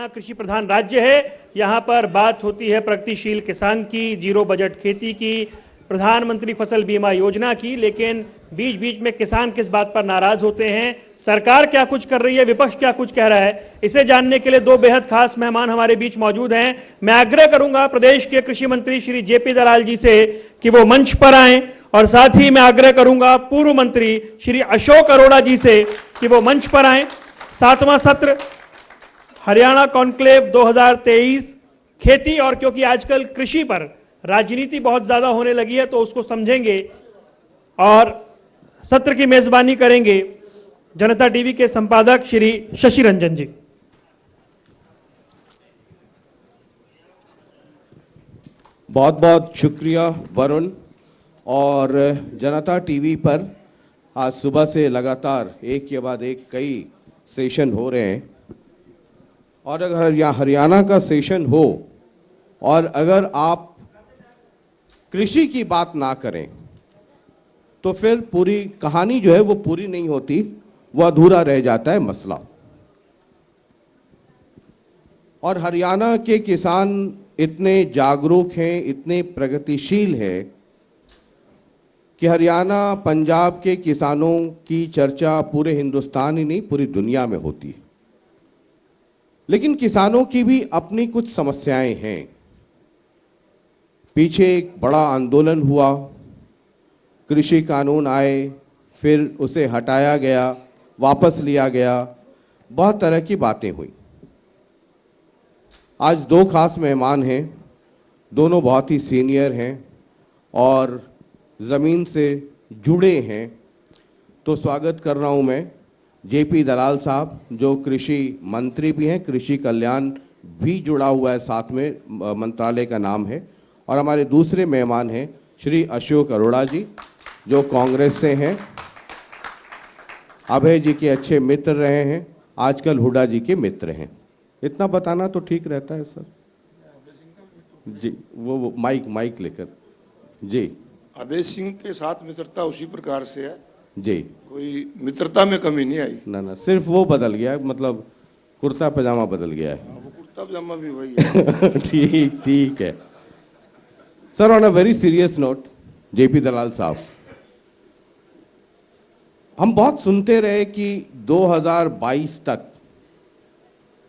हरियाणा कृषि प्रधान राज्य है। यहाँ पर बात होती है प्रगतिशील किसान की, जीरो बजट खेती की, प्रधानमंत्री फसल बीमा योजना की, लेकिन बीच बीच में किसान किस बात पर नाराज होते हैं, सरकार क्या कुछ कर रही है, विपक्ष क्या कुछ कह रहा है, इसे जानने के लिए दो बेहद खास मेहमान हमारे बीच मौजूद हैं। मैं आग्रह करूंगा प्रदेश के कृषि मंत्री श्री जेपी दलाल जी से कि वो मंच पर आएं, और साथ ही मैं आग्रह करूंगा पूर्व मंत्री श्री अशोक अरोड़ा जी से कि वो मंच पर आएं। 7वां सत्र हरियाणा कॉन्क्लेव 2023 खेती, और क्योंकि आजकल कृषि पर राजनीति बहुत ज्यादा होने लगी है तो उसको समझेंगे, और सत्र की मेजबानी करेंगे जनता टीवी के संपादक श्री शशि रंजन जी। बहुत बहुत शुक्रिया वरुण। और जनता टीवी पर आज सुबह से लगातार एक के बाद एक कई सेशन हो रहे हैं, और अगर यहाँ हरियाणा का सेशन हो और अगर आप कृषि की बात ना करें तो फिर पूरी कहानी जो है वो पूरी नहीं होती, वो अधूरा रह जाता है मसला। और हरियाणा के किसान इतने जागरूक हैं, इतने प्रगतिशील हैं कि हरियाणा पंजाब के किसानों की चर्चा पूरे हिंदुस्तान ही नहीं पूरी दुनिया में होती है। लेकिन किसानों की भी अपनी कुछ समस्याएं हैं। पीछे एक बड़ा आंदोलन हुआ, कृषि कानून आए, फिर उसे हटाया गया, वापस लिया गया, बहुत तरह की बातें हुई। आज दो खास मेहमान हैं, दोनों बहुत ही सीनियर हैं और ज़मीन से जुड़े हैं। तो स्वागत कर रहा हूं मैं जेपी दलाल साहब, जो कृषि मंत्री भी हैं, कृषि कल्याण भी जुड़ा हुआ है साथ में, मंत्रालय का नाम है। और हमारे दूसरे मेहमान हैं श्री अशोक अरोड़ा जी, जो कांग्रेस से हैं, अभय जी के अच्छे मित्र रहे हैं, आजकल हुड्डा जी के मित्र हैं। इतना बताना तो ठीक रहता है सर जी। वो माइक लेकर जी। अभय सिंह के साथ मित्रता उसी प्रकार से है जी, कोई मित्रता में कमी नहीं आई। ना सिर्फ वो बदल गया, मतलब कुर्ता पजामा बदल गया है। वो कुर्ता पजामा भी वही है। ठीक है sir. On a very serious note, JP Dalal साहब, हम बहुत सुनते रहे कि 2022 तक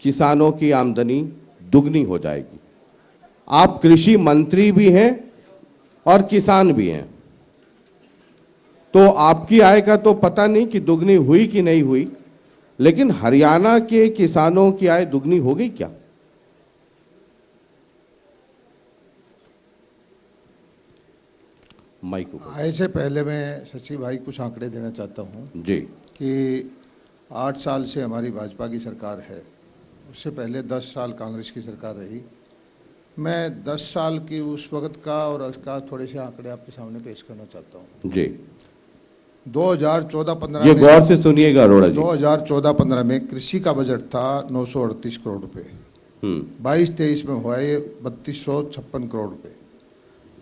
किसानों की आमदनी दुगनी हो जाएगी। आप कृषि मंत्री भी हैं और किसान भी हैं, तो आपकी आय का तो पता नहीं कि दुगनी हुई कि नहीं हुई, लेकिन हरियाणा के किसानों की आय दुगनी हो गई क्या? माइक आय से पहले मैं शशि भाई कुछ आंकड़े देना चाहता हूं जी कि 8 साल से हमारी भाजपा की सरकार है, उससे पहले 10 साल कांग्रेस की सरकार रही। मैं 10 साल की उस वक्त का और उसका थोड़े से आंकड़े आपके सामने पेश करना चाहता हूं। जी 2014-15 ये गौर से सुनिएगा अरोड़ा जी। 2014-15 में कृषि का बजट था 938 करोड़ रुपए। 22-23 में हुआ ये 3256 करोड़ रुपए,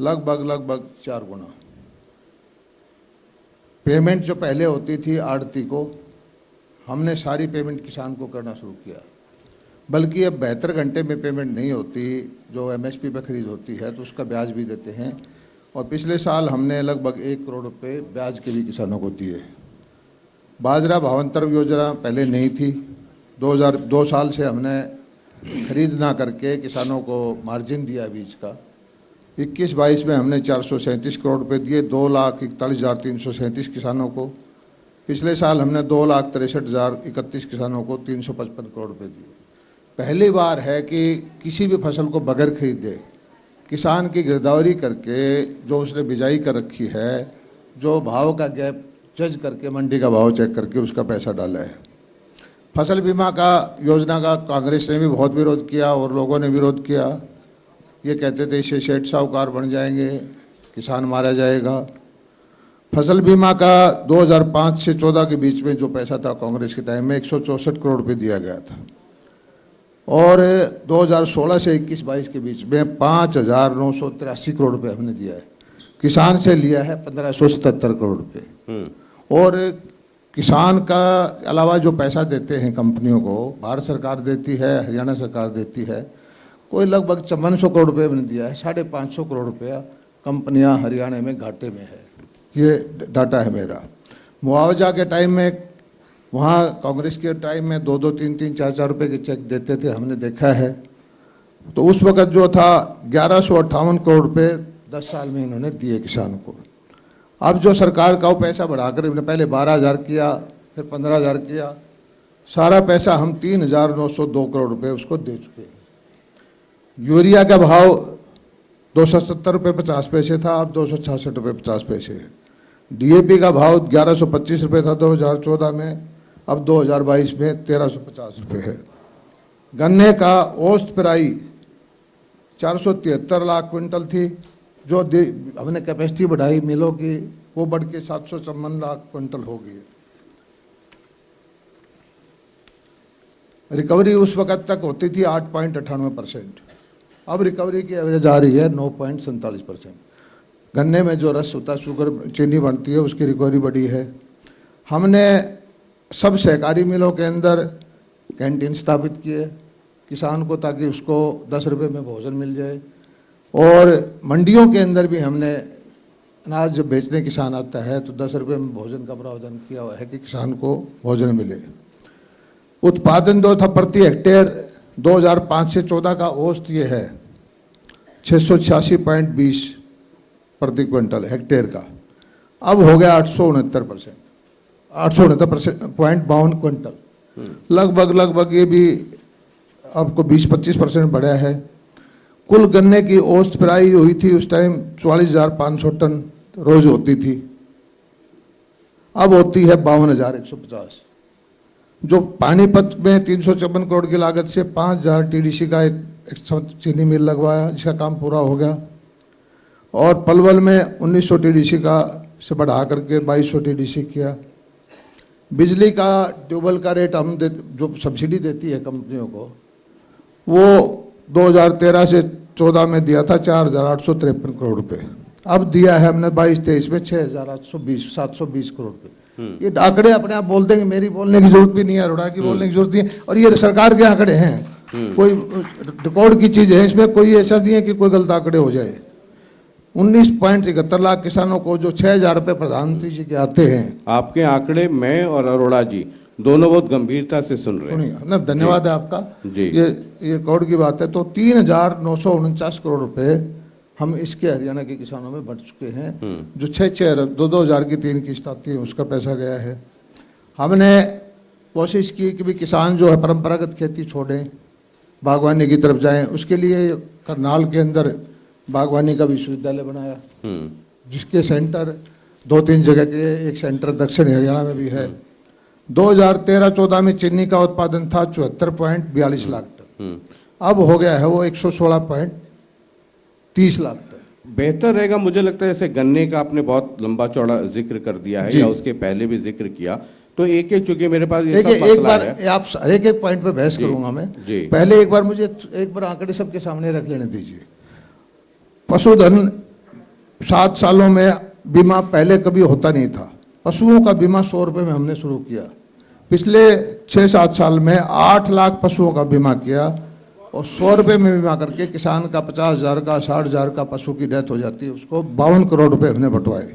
लगभग 4 गुना। पेमेंट जो पहले होती थी आड़ती को, हमने सारी पेमेंट किसान को करना शुरू किया, बल्कि अब 72 घंटे में पेमेंट नहीं होती, जो एमएसपी पर खरीद होती है तो उसका ब्याज भी देते हैं। और पिछले साल हमने लगभग 1 करोड़ रुपए ब्याज के भी किसानों को दिए। बाजरा भावांतर योजना पहले नहीं थी, 2002 साल से हमने खरीद ना करके किसानों को मार्जिन दिया बीज का। 21-22 में हमने 437 करोड़ रुपए दिए 2,41,337 किसानों को। पिछले साल हमने 2,63,031 किसानों को 355 करोड़ रुपए दिए। पहली बार है कि किसी भी फसल को बगैर खरीदे किसान की गिरदावरी करके, जो उसने बिजाई कर रखी है, जो भाव का गैप जज करके, मंडी का भाव चेक करके उसका पैसा डाला है। फसल बीमा का योजना का कांग्रेस ने भी बहुत विरोध किया और लोगों ने विरोध किया। ये कहते थे इससे सेठ साहूकार बन जाएंगे, किसान मारा जाएगा। फसल बीमा का 2005 से 14 के बीच में जो पैसा था कांग्रेस के टाइम में 164 करोड़ रुपए दिया गया था, और 2016 से 21-22 के बीच में 5,983 करोड़ रुपए हमने दिया है। किसान से लिया है 1,577 करोड़ रुपए। और किसान का अलावा जो पैसा देते हैं कंपनियों को, भारत सरकार देती है, हरियाणा सरकार देती है, कोई लगभग 5400 करोड़ रुपये ने दिया है। 550 करोड़ रुपया कंपनियां हरियाणा में घाटे में है, ये डाटा है मेरा। मुआवजा के टाइम में वहाँ कांग्रेस के टाइम में 2-2, 3-3, 4-4 रुपये के चेक देते थे, हमने देखा है। तो उस वक़्त जो था 1158 करोड़ रुपये 10 साल में इन्होंने दिए किसान को। अब जो सरकार का वो पैसा बढ़ाकर इन्होंने पहले 12,000 किया, फिर 15,000 किया, सारा पैसा हम 3,902 करोड़ रुपये उसको दे चुके हैं। यूरिया का भाव 270 रुपये 50 पैसे था, अब 266 रुपये 50 पैसे है। DAP का भाव 1125 रुपये था 2014 में, अब 2022 में 1350 रुपये है। गन्ने का औसत पेराई 473 लाख क्विंटल थी, जो हमने कैपेसिटी बढ़ाई मिलों की, वो बढ़ के 754 लाख क्विंटल हो गई। रिकवरी उस वक़्त तक होती थी 8.98%, अब रिकवरी की एवरेज आ रही है 9.47%। गन्ने में जो रस होता है, शुगर चीनी बनती है, उसकी रिकवरी बढ़ी है। हमने सब सहकारी मिलों के अंदर कैंटीन स्थापित किए किसान को, ताकि उसको 10 रुपये में भोजन मिल जाए। और मंडियों के अंदर भी हमने अनाज जब बेचने किसान आता है तो 10 रुपये में भोजन का प्रावधान किया हुआ है कि किसान को भोजन मिले। उत्पादन जो था प्रति हेक्टेयर 2005 से 14 का औसत ये है 686.20 प्रति क्विंटल हेक्टेयर का, अब हो गया 869%, 869.52 क्विंटल। लगभग ये भी आपको 20-25% बढ़ा है। कुल गन्ने की औसत पेराई हुई थी उस टाइम 44,500 टन रोज होती थी, अब होती है 52,150। जो पानीपत में 354 करोड़ की लागत से 5,000 TDC का एक चीनी मिल लगवाया, जिसका काम पूरा हो गया। और पलवल में 1900 TDC का से बढ़ा करके 2200 TDC किया। बिजली का ट्यूबवेल का रेट हम जो सब्सिडी देती है कंपनियों को, वो 2013 से 14 में दिया था 4,853 करोड़ रुपए, अब दिया है हमने 22-23 में 6,720 करोड़ रुपए। ये आंकड़े अपने आप बोल देंगे, मेरी बोलने की जरूरत भी नहीं है, अरोड़ा की बोलने की जरूरत नहीं है, और ये सरकार के आंकड़े हैं, कोई रिकॉर्ड की चीज है, इसमें कोई ऐसा नहीं है कि कोई गलत आंकड़े हो जाए। 19.71 लाख किसानों को जो 6,000 रुपये प्रधानमंत्री जी के आते हैं। आपके आंकड़े मैं और अरोड़ा जी दोनों बहुत गंभीरता से सुन रहे हैं। धन्यवाद है आपका जी। ये रिकॉर्ड की बात है। तो 3,949 करोड़ रुपए हम इसके हरियाणा के किसानों में बढ़ चुके हैं। जो 2,000 की 3 किस्त आती है उसका पैसा गया है। हमने कोशिश की कि भी किसान जो है परंपरागत खेती छोड़ें, बागवानी की तरफ जाएं। उसके लिए करनाल के अंदर बागवानी का विश्वविद्यालय बनाया, जिसके सेंटर 2-3 जगह के, एक सेंटर दक्षिण हरियाणा में भी है। 2013-14 में चीनी का उत्पादन था 74.42 लाख टन, अब हो गया है वो 116.30 लाख टन। बेहतर रहेगा, मुझे लगता है जैसे गन्ने का आपने बहुत लंबा चौड़ा जिक्र कर दिया है, या उसके पहले भी जिक्र किया, तो एक चूंकि मेरे पास ये सब एक बार आप एक पॉइंट पे बहस करूंगा मैं। पहले एक बार मुझे आंकड़े सबके सामने रख लेने दीजिए। पशुधन 7 सालों में बीमा पहले कभी होता नहीं था। पशुओं का बीमा 100 रुपये में हमने शुरू किया। पिछले 6-7 साल में 8 लाख पशुओं का बीमा किया, और 100 रुपये में बीमा करके किसान का 50,000 का 60,000 का पशु की डेथ हो जाती है, उसको 52 करोड़ रुपए हमने बंटवाए।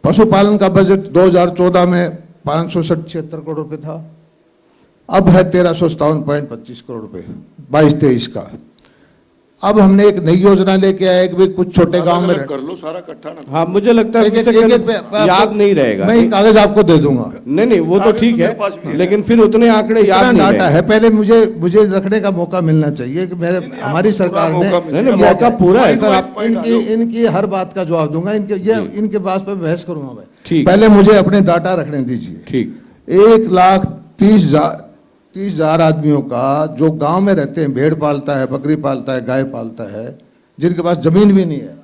पशुपालन का बजट 2014 में 576 करोड़ रुपए था, अब है 1357.25 करोड़ रुपए 22-23 का। अब हमने एक नई योजना लेके आए कि कुछ छोटे गांव में कर लो सारा इकट्ठा ना। हाँ, मुझे लगता है याद नहीं रहेगा। मैं कागज आपको दे दूंगा। नहीं वो तो ठीक है, लेकिन फिर उतने आंकड़े याद नहीं डाटा है। पहले मुझे रखने का मौका मिलना चाहिए कि मेरे हमारी सरकार ने मौका पूरा है सर। आप इनकी हर बात का जवाब दूंगा। इनके बात पे बहस करूंगा मैं। ठीक, पहले मुझे अपने डाटा रखने दीजिए। ठीक। 1,30,000 आदमियों का जो गांव में रहते हैं, भेड़ पालता है, बकरी पालता है, गाय पालता है, जिनके पास जमीन भी नहीं है,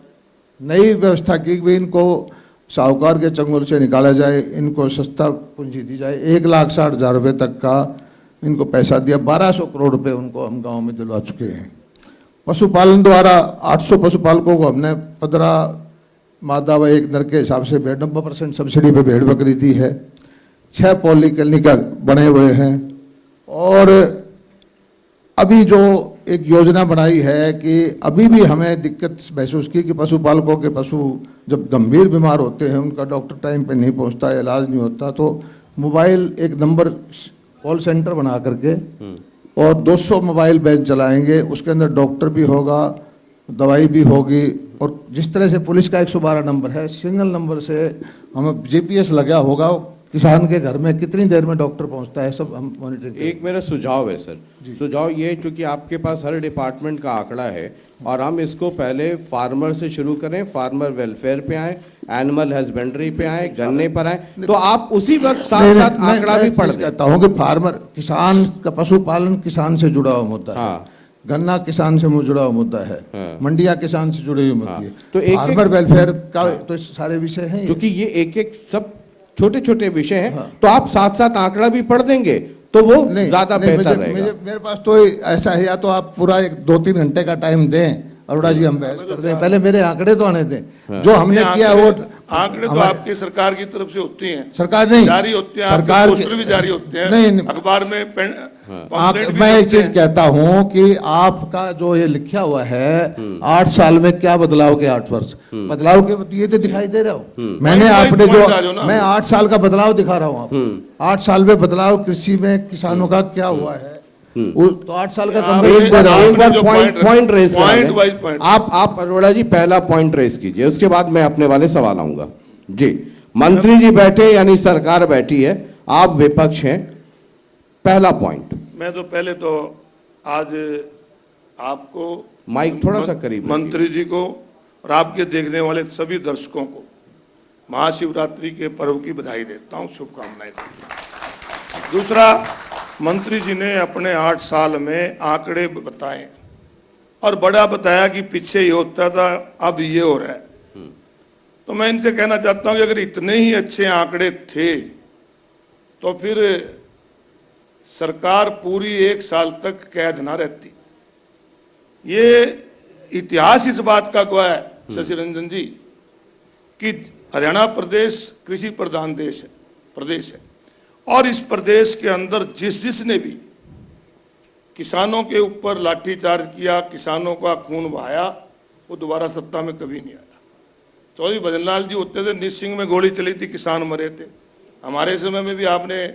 नई व्यवस्था की भी इनको साहूकार के चंगुल से निकाला जाए, इनको सस्ता पूंजी दी जाए। 1,60,000 रुपये तक का इनको पैसा दिया। 1,200 करोड़ रुपए उनको हम गांव में दिलवा चुके हैं। पशुपालन द्वारा 800 पशुपालकों को हमने 15 मादा व 1 नर के हिसाब से 90% सब्सिडी पे भेड़ बकरी दी है। 6 पॉलीक्लिनिक बने हुए हैं। और अभी जो एक योजना बनाई है कि अभी भी हमें दिक्कत महसूस की कि पशुपालकों के पशु जब गंभीर बीमार होते हैं, उनका डॉक्टर टाइम पे नहीं पहुंचता, इलाज नहीं होता, तो मोबाइल एक नंबर कॉल सेंटर बना करके और 200 मोबाइल बैंक चलाएंगे, उसके अंदर डॉक्टर भी होगा, दवाई भी होगी। और जिस तरह से पुलिस का 112 नंबर है, सिंगल नंबर से हमें जीपीएस लगा होगा, किसान के घर में कितनी देर में डॉक्टर पहुंचता है, सब हम मॉनिटरिंग। एक मेरा सुझाव है सर, सुझाव ये, चूंकि आपके पास हर डिपार्टमेंट का आंकड़ा है और हम इसको पहले फार्मर से शुरू करें, फार्मर वेलफेयर पे आए, एनिमल हस्बेंड्री पे आए, गन्ने पर आए, तो आप उसी वक्त साथ साथ आंकड़ा भी पढ़ दें। कहता हूँ कि फार्मर, किसान का पशुपालन किसान से जुड़ा हुआ मुद्दा है, हाँ। गन्ना किसान से जुड़ा हुआ मुद्दा है, हाँ। मंडिया किसान से जुड़ी हुई मुद्दा है, तो एक फार्मर वेलफेयर का तो सारे विषय हैं। क्योंकि ये एक एक सब छोटे छोटे विषय हैं, तो आप साथ साथ आंकड़ा भी पढ़ देंगे तो वो ज्यादा बेहतर रहेगा। मेरे पास तो ऐसा है, या तो आप पूरा 2-3 घंटे का टाइम दें, अरोड़ा जी, हम बहस कर दें, पहले मेरे आंकड़े तो आने दें। जो हमने किया वो आंकड़े तो आपकी सरकार की तरफ से होते हैं, सरकार नहीं जारी होते हैं, सरकार पोस्टर भी जारी होते हैं, नहीं, अखबार में मैं एक चीज कहता हूं कि आपका जो ये लिखा हुआ है 8 साल में क्या बदलाव के 8 वर्ष बदलाव के, ये तो दिखाई दे रहा हूं मैंने, आपने जो मैं 8 साल का बदलाव दिखा रहा हूं आपको। 8 साल में बदलाव कृषि में किसानों का क्या हुआ है, तो 8 साल का एक बार पॉइंट रेस करें। आप अरोड़ा जी पहला पॉइंट रेस कीजिए, उसके बाद मैं अपने वाले सवाल आऊंगा। जी, मंत्री जी बैठे यानी सरकार बैठी है, आप विपक्ष हैं, पहला पॉइंट। मैं तो पहले तो आज आपको, माइक थोड़ा सा करीब, मंत्री जी को और आपके देखने वाले सभी दर्शकों को महाशिवरात्रि के पर्व की बधाई देता हूं, शुभकामनाएं देता हूं। दूसरा, मंत्री जी ने अपने 8 साल में आंकड़े बताए और बड़ा बताया कि पीछे ये होता था, अब ये हो रहा है। तो मैं इनसे कहना चाहता हूं कि अगर इतने ही अच्छे आंकड़े थे तो फिर सरकार पूरी 1 साल तक कैद ना रहती। ये इतिहास इस बात का गवाह है शशि रंजन जी कि हरियाणा प्रदेश कृषि प्रधान प्रदेश है और इस प्रदेश के अंदर जिसने भी किसानों के ऊपर लाठीचार्ज किया, किसानों का खून बहाया, वो दोबारा सत्ता में कभी नहीं आया। चौधरी भजनलाल जी होते थे, निसिंग में गोली चली थी, किसान मरे थे। हमारे समय में भी आपने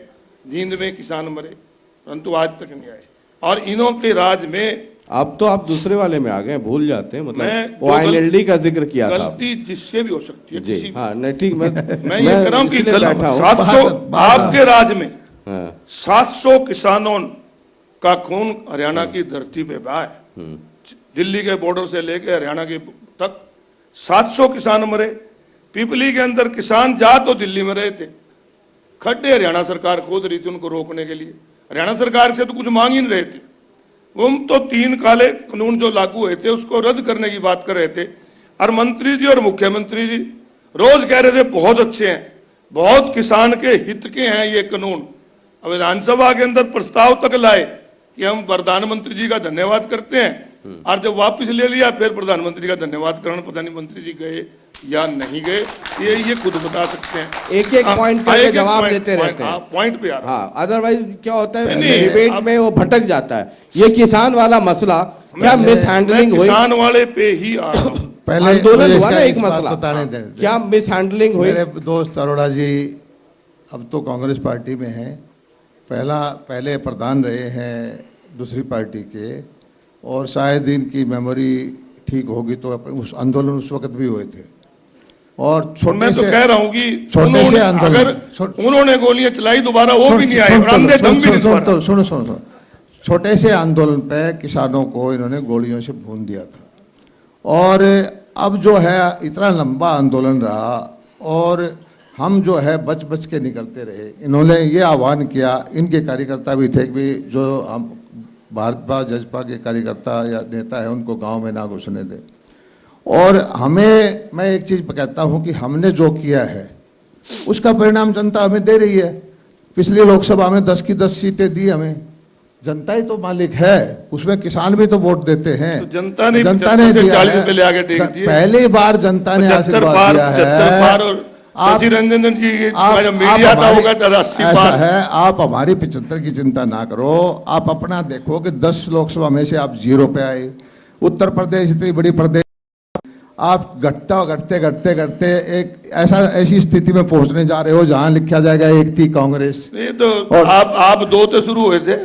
जींद में किसान मरे, परंतु आज तक नहीं आए। और इन्हों के राज में अब तो आप दूसरे वाले में आ गए, भूल जाते हैं, मतलब OILD का जिक्र किया था। गलती जिससे भी हो सकती है, जी, हाँ, नहीं ठीक, मैं ये कह रहा हूं कि 700 आपके राज में 700 किसानों का खून हरियाणा की धरती पे बहा है। दिल्ली के बॉर्डर से लेकर हरियाणा के तक 700 किसान मरे। पिपली के अंदर किसान जा तो दिल्ली में रहे थे, खड्डे हरियाणा सरकार खोद रही थी उनको रोकने के लिए। हरियाणा सरकार से तो कुछ मांग ही नहीं रहे थे, वो तो 3 काले कानून जो लागू हुए थे उसको रद्द करने की बात कर रहे थे। और मंत्री जी और मुख्यमंत्री जी रोज कह रहे थे बहुत अच्छे हैं, बहुत किसान के हित के हैं ये कानून। अब विधानसभा के अंदर प्रस्ताव तक लाए कि हम प्रधानमंत्री जी का धन्यवाद करते हैं, और जब वापस ले लिया फिर प्रधानमंत्री का धन्यवाद करना, पता नहीं मंत्री जी गए या नहीं गए, ये खुद बता सकते हैं। एक एक पॉइंट पे जवाब देते रहते हैं, पॉइंट पे आ रहा। हाँ, अदरवाइज क्या होता है, डिबेट में वो भटक जाता है। ये किसान वाला मसला क्या मिस हैंडलिंग हुई, किसान वाले पे ही आ रहा हूं। पहले आंदोलन हुआ ना एक मसला, बताने क्या मिस हैंडलिंग हुई। मेरे दोस्त अरोड़ा जी अब तो कांग्रेस पार्टी में हैं, पहले प्रधान रहे हैं दूसरी पार्टी के, और शायद इनकी मेमोरी ठीक होगी तो उस आंदोलन उस वक्त भी हुए थे। और मैं तो कह रहा हूं कि छोटे से आंदोलन, अगर उन्होंने गोलियां चलाई दोबारा वो भी नहीं आए। सुनो, छोटे से आंदोलन पे किसानों को इन्होंने गोलियों से भून दिया था, और अब जो है इतना लंबा आंदोलन रहा और हम जो है बच बच के निकलते रहे। इन्होंने ये आह्वान किया, इनके कार्यकर्ता भी थे कि जो हम भाजपा जजपा के कार्यकर्ता या नेता है उनको गांव में ना घुसने दे। और हमें, मैं एक चीज़ कहता हूं कि हमने जो किया है उसका परिणाम जनता हमें दे रही है। पिछली लोकसभा में 10 की 10 सीटें दी हमें, जनता ही तो मालिक है, उसमें किसान भी तो वोट देते हैं। तो जनता ने 40 रुपए ले आके टेक दिए। पहली बार जनता ने आशीर्वाद दिया है। शशि रंजन जी आप जब मीडिया आता हमारी- होगा तो 80 ऐसा बार है, आप हमारी 75 की चिंता ना करो, आप अपना देखो कि 10 लोकसभा में से आप 0 पे आए। उत्तर प्रदेश इतनी बड़ी प्रदेश, आप घटते घटते एक ऐसी स्थिति में पहुंचने जा रहे हो जहां लिखा जाएगा एक थी कांग्रेस। ये तो और- आप 2 से शुरू हुए थे।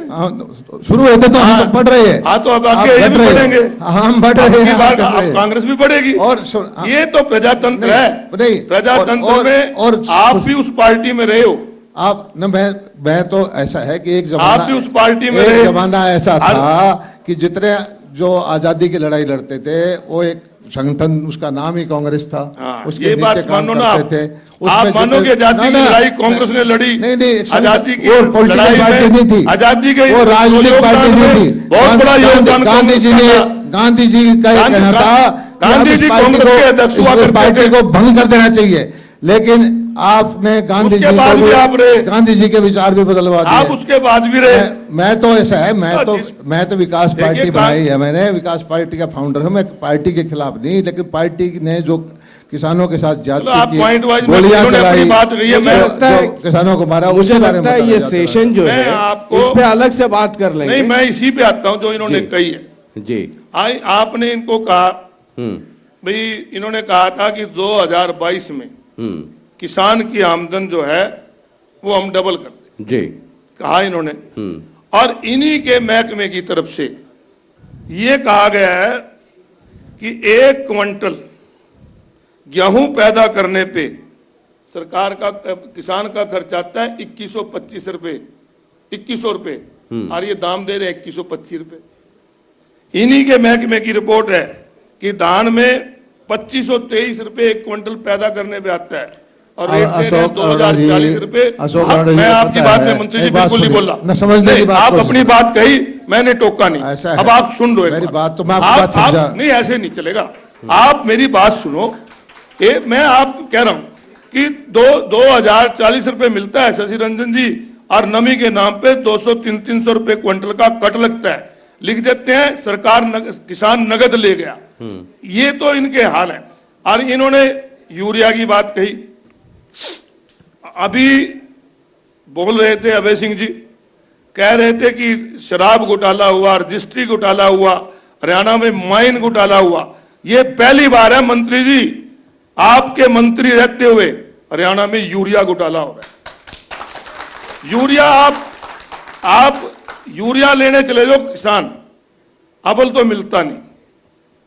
शुरू होते तो हम हाँ। तो बढ़ रहे हैं। हाँ, तो अब आप आगे ये बढ़ भी रहे हैं। बढ़ेंगे। हम बढ़ रहे अब हैं, की आप बार बढ़ रहे हैं। कांग्रेस भी बढ़ेगी। और ये तो प्रजातंत्र नहीं, है। नहीं, प्रजातंत्र और- में और- आप भी उस पार्टी में रहे हो। आप न मैं तो ऐसा है कि एक जमाना, आप भी उस पार्टी में एक रहे। जमाना ऐसा था कि जितने जो आजादी की लड़ाई लड़ते थे वो एक संगठन, उसका नाम ही कांग्रेस था। हाँ, उसके ये बात नीचे काम मानो ना करते थे। आप उसमें मानो कि आजादी की ना, लड़ाई कांग्रेस ने लड़ी। नहीं नहीं, एक आजादी की वो पॉलिटिकल लड़ाई पार्टी में नहीं थी, आजादी के वो राजनीतिक योगदान पार्टी नहीं में थी। बहुत बड़ा योगदान गांधी जी ने, गांधी जी का ये कहना था कि गांधी अब इस जी पार्टी कांग्रेस के अध्यक्ष हुआ इस करते पार्टी थे। को भंग कर देना चाहिए, लेकिन आपने गांधी उसके जी बाद को भी आप रहे। गांधी जी के विचार भी बदलवा दिए। आप उसके बाद भी रहे। मैं तो ऐसा है, मैं तो विकास देखिए, पार्टी बनाई है मैंने, विकास पार्टी का फाउंडर हूं मैं, पार्टी के खिलाफ नहीं, लेकिन पार्टी ने जो किसानों के साथ चलो, आप ज्यादती point wise की, में गोलियां इन्होंने अपनी चलाई, बात कही है, मुझे मैं लगता है- जो किसानों को मारा, मुझे उसके बारे में लगता है बताना ये चाहता सेशन जो मैं है आपको- इस पे अलग से बात कर लेंगे। नहीं, मैं इसी पे आता हूं जो इन्होंने जी। कही है। जी। आपने इनको कहा, हम्म भाई इन्होंने कहा था कि 2022 में हम्म किसान की आमदन जो है वो हम डबल कर दें, जी। कहा इन्होंने। और इन्हीं के महकमे की तरफ से ये कहा गया है कि 1 क्विंटल गेहूं पैदा करने पे सरकार का, किसान का खर्च आता है 2125 रुपए, 2100 रुपए, और ये दाम दे रहे हैं 2125 रुपए। इन्हीं के महकमे की रिपोर्ट है कि धान में 2523 रुपए 1 क्विंटल पैदा करने पे आता है और रेट दे रहे हैं 2040 रुपए। मैं आपकी बात में मंत्री जी बिल्कुल नहीं बोल रहा। न समझने की बात आप को अपनी बात कही, मैंने टोका नहीं। ऐसा है। अब आप सुन लो एक मेरी बार। बात तो मैं आपकी बात समझा। नहीं, ऐसे नहीं चलेगा। आप मेरी बात सुनो। मैं आपको कह रहा हूं कि 2040 रुपए मिलता है शशि रंजन जी, और नमी के नाम पे 200-300 रुपए क्विंटल का कट लगता है। लिख देते हैं सरकार किसान नगद ले गया। ये तो इनके हाल है। और इन्होंने यूरिया की बात कही। अभी बोल रहे थे अभय सिंह जी, कह रहे थे कि शराब घोटाला हुआ, रजिस्ट्री घोटाला हुआ, हरियाणा में माइन घोटाला हुआ। ये पहली बार है मंत्री जी, आपके मंत्री रहते हुए हरियाणा में यूरिया घोटाला हो रहा है। यूरिया आप यूरिया लेने चले जाओ किसान, अबल तो मिलता नहीं।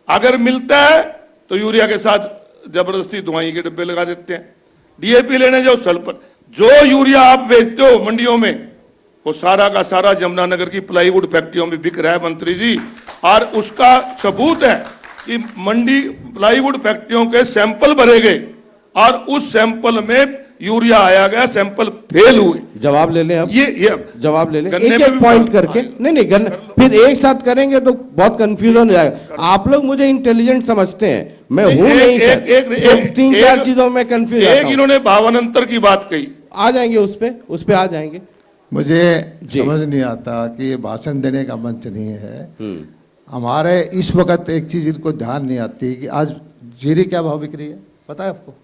अगर मिलता है तो यूरिया के साथ जबरदस्ती दवाई के डिब्बे लगा देते हैं। डीएपी लेने जाओ सल्फर। जो यूरिया आप बेचते हो मंडियों में, वो सारा का सारा जमुनानगर की प्लाईवुड फैक्ट्रियों में बिक रहा है मंत्री जी। और उसका सबूत है कि मंडी प्लाईवुड फैक्ट्रियों के सैंपल भरे गए और उस सैंपल में यूरिया आया गया, सैंपल फेल हुए। जवाब ले लें अब। ये जवाब ले लें गन्ने एक पे एक भी पॉइंट बात- करके। नहीं गन्ने फिर एक साथ करेंगे तो बहुत कंफ्यूजन हो जाएगा। आप लोग मुझे इंटेलिजेंट समझते हैं, मैं हूं नहीं सर। तो 3-4 चीजों में कंफ्यूज एक इन्होंने भावानंतर की बात कही। आ जाएंगे उस पे आ जाएंगे। मुझे जी। समझ नहीं आता कि ये भाषण देने का मंच नहीं है। हमारे इस वक्त एक चीज इनको ध्यान नहीं आती कि आज जीरी क्या भाव बिक रही है, पता है आपको?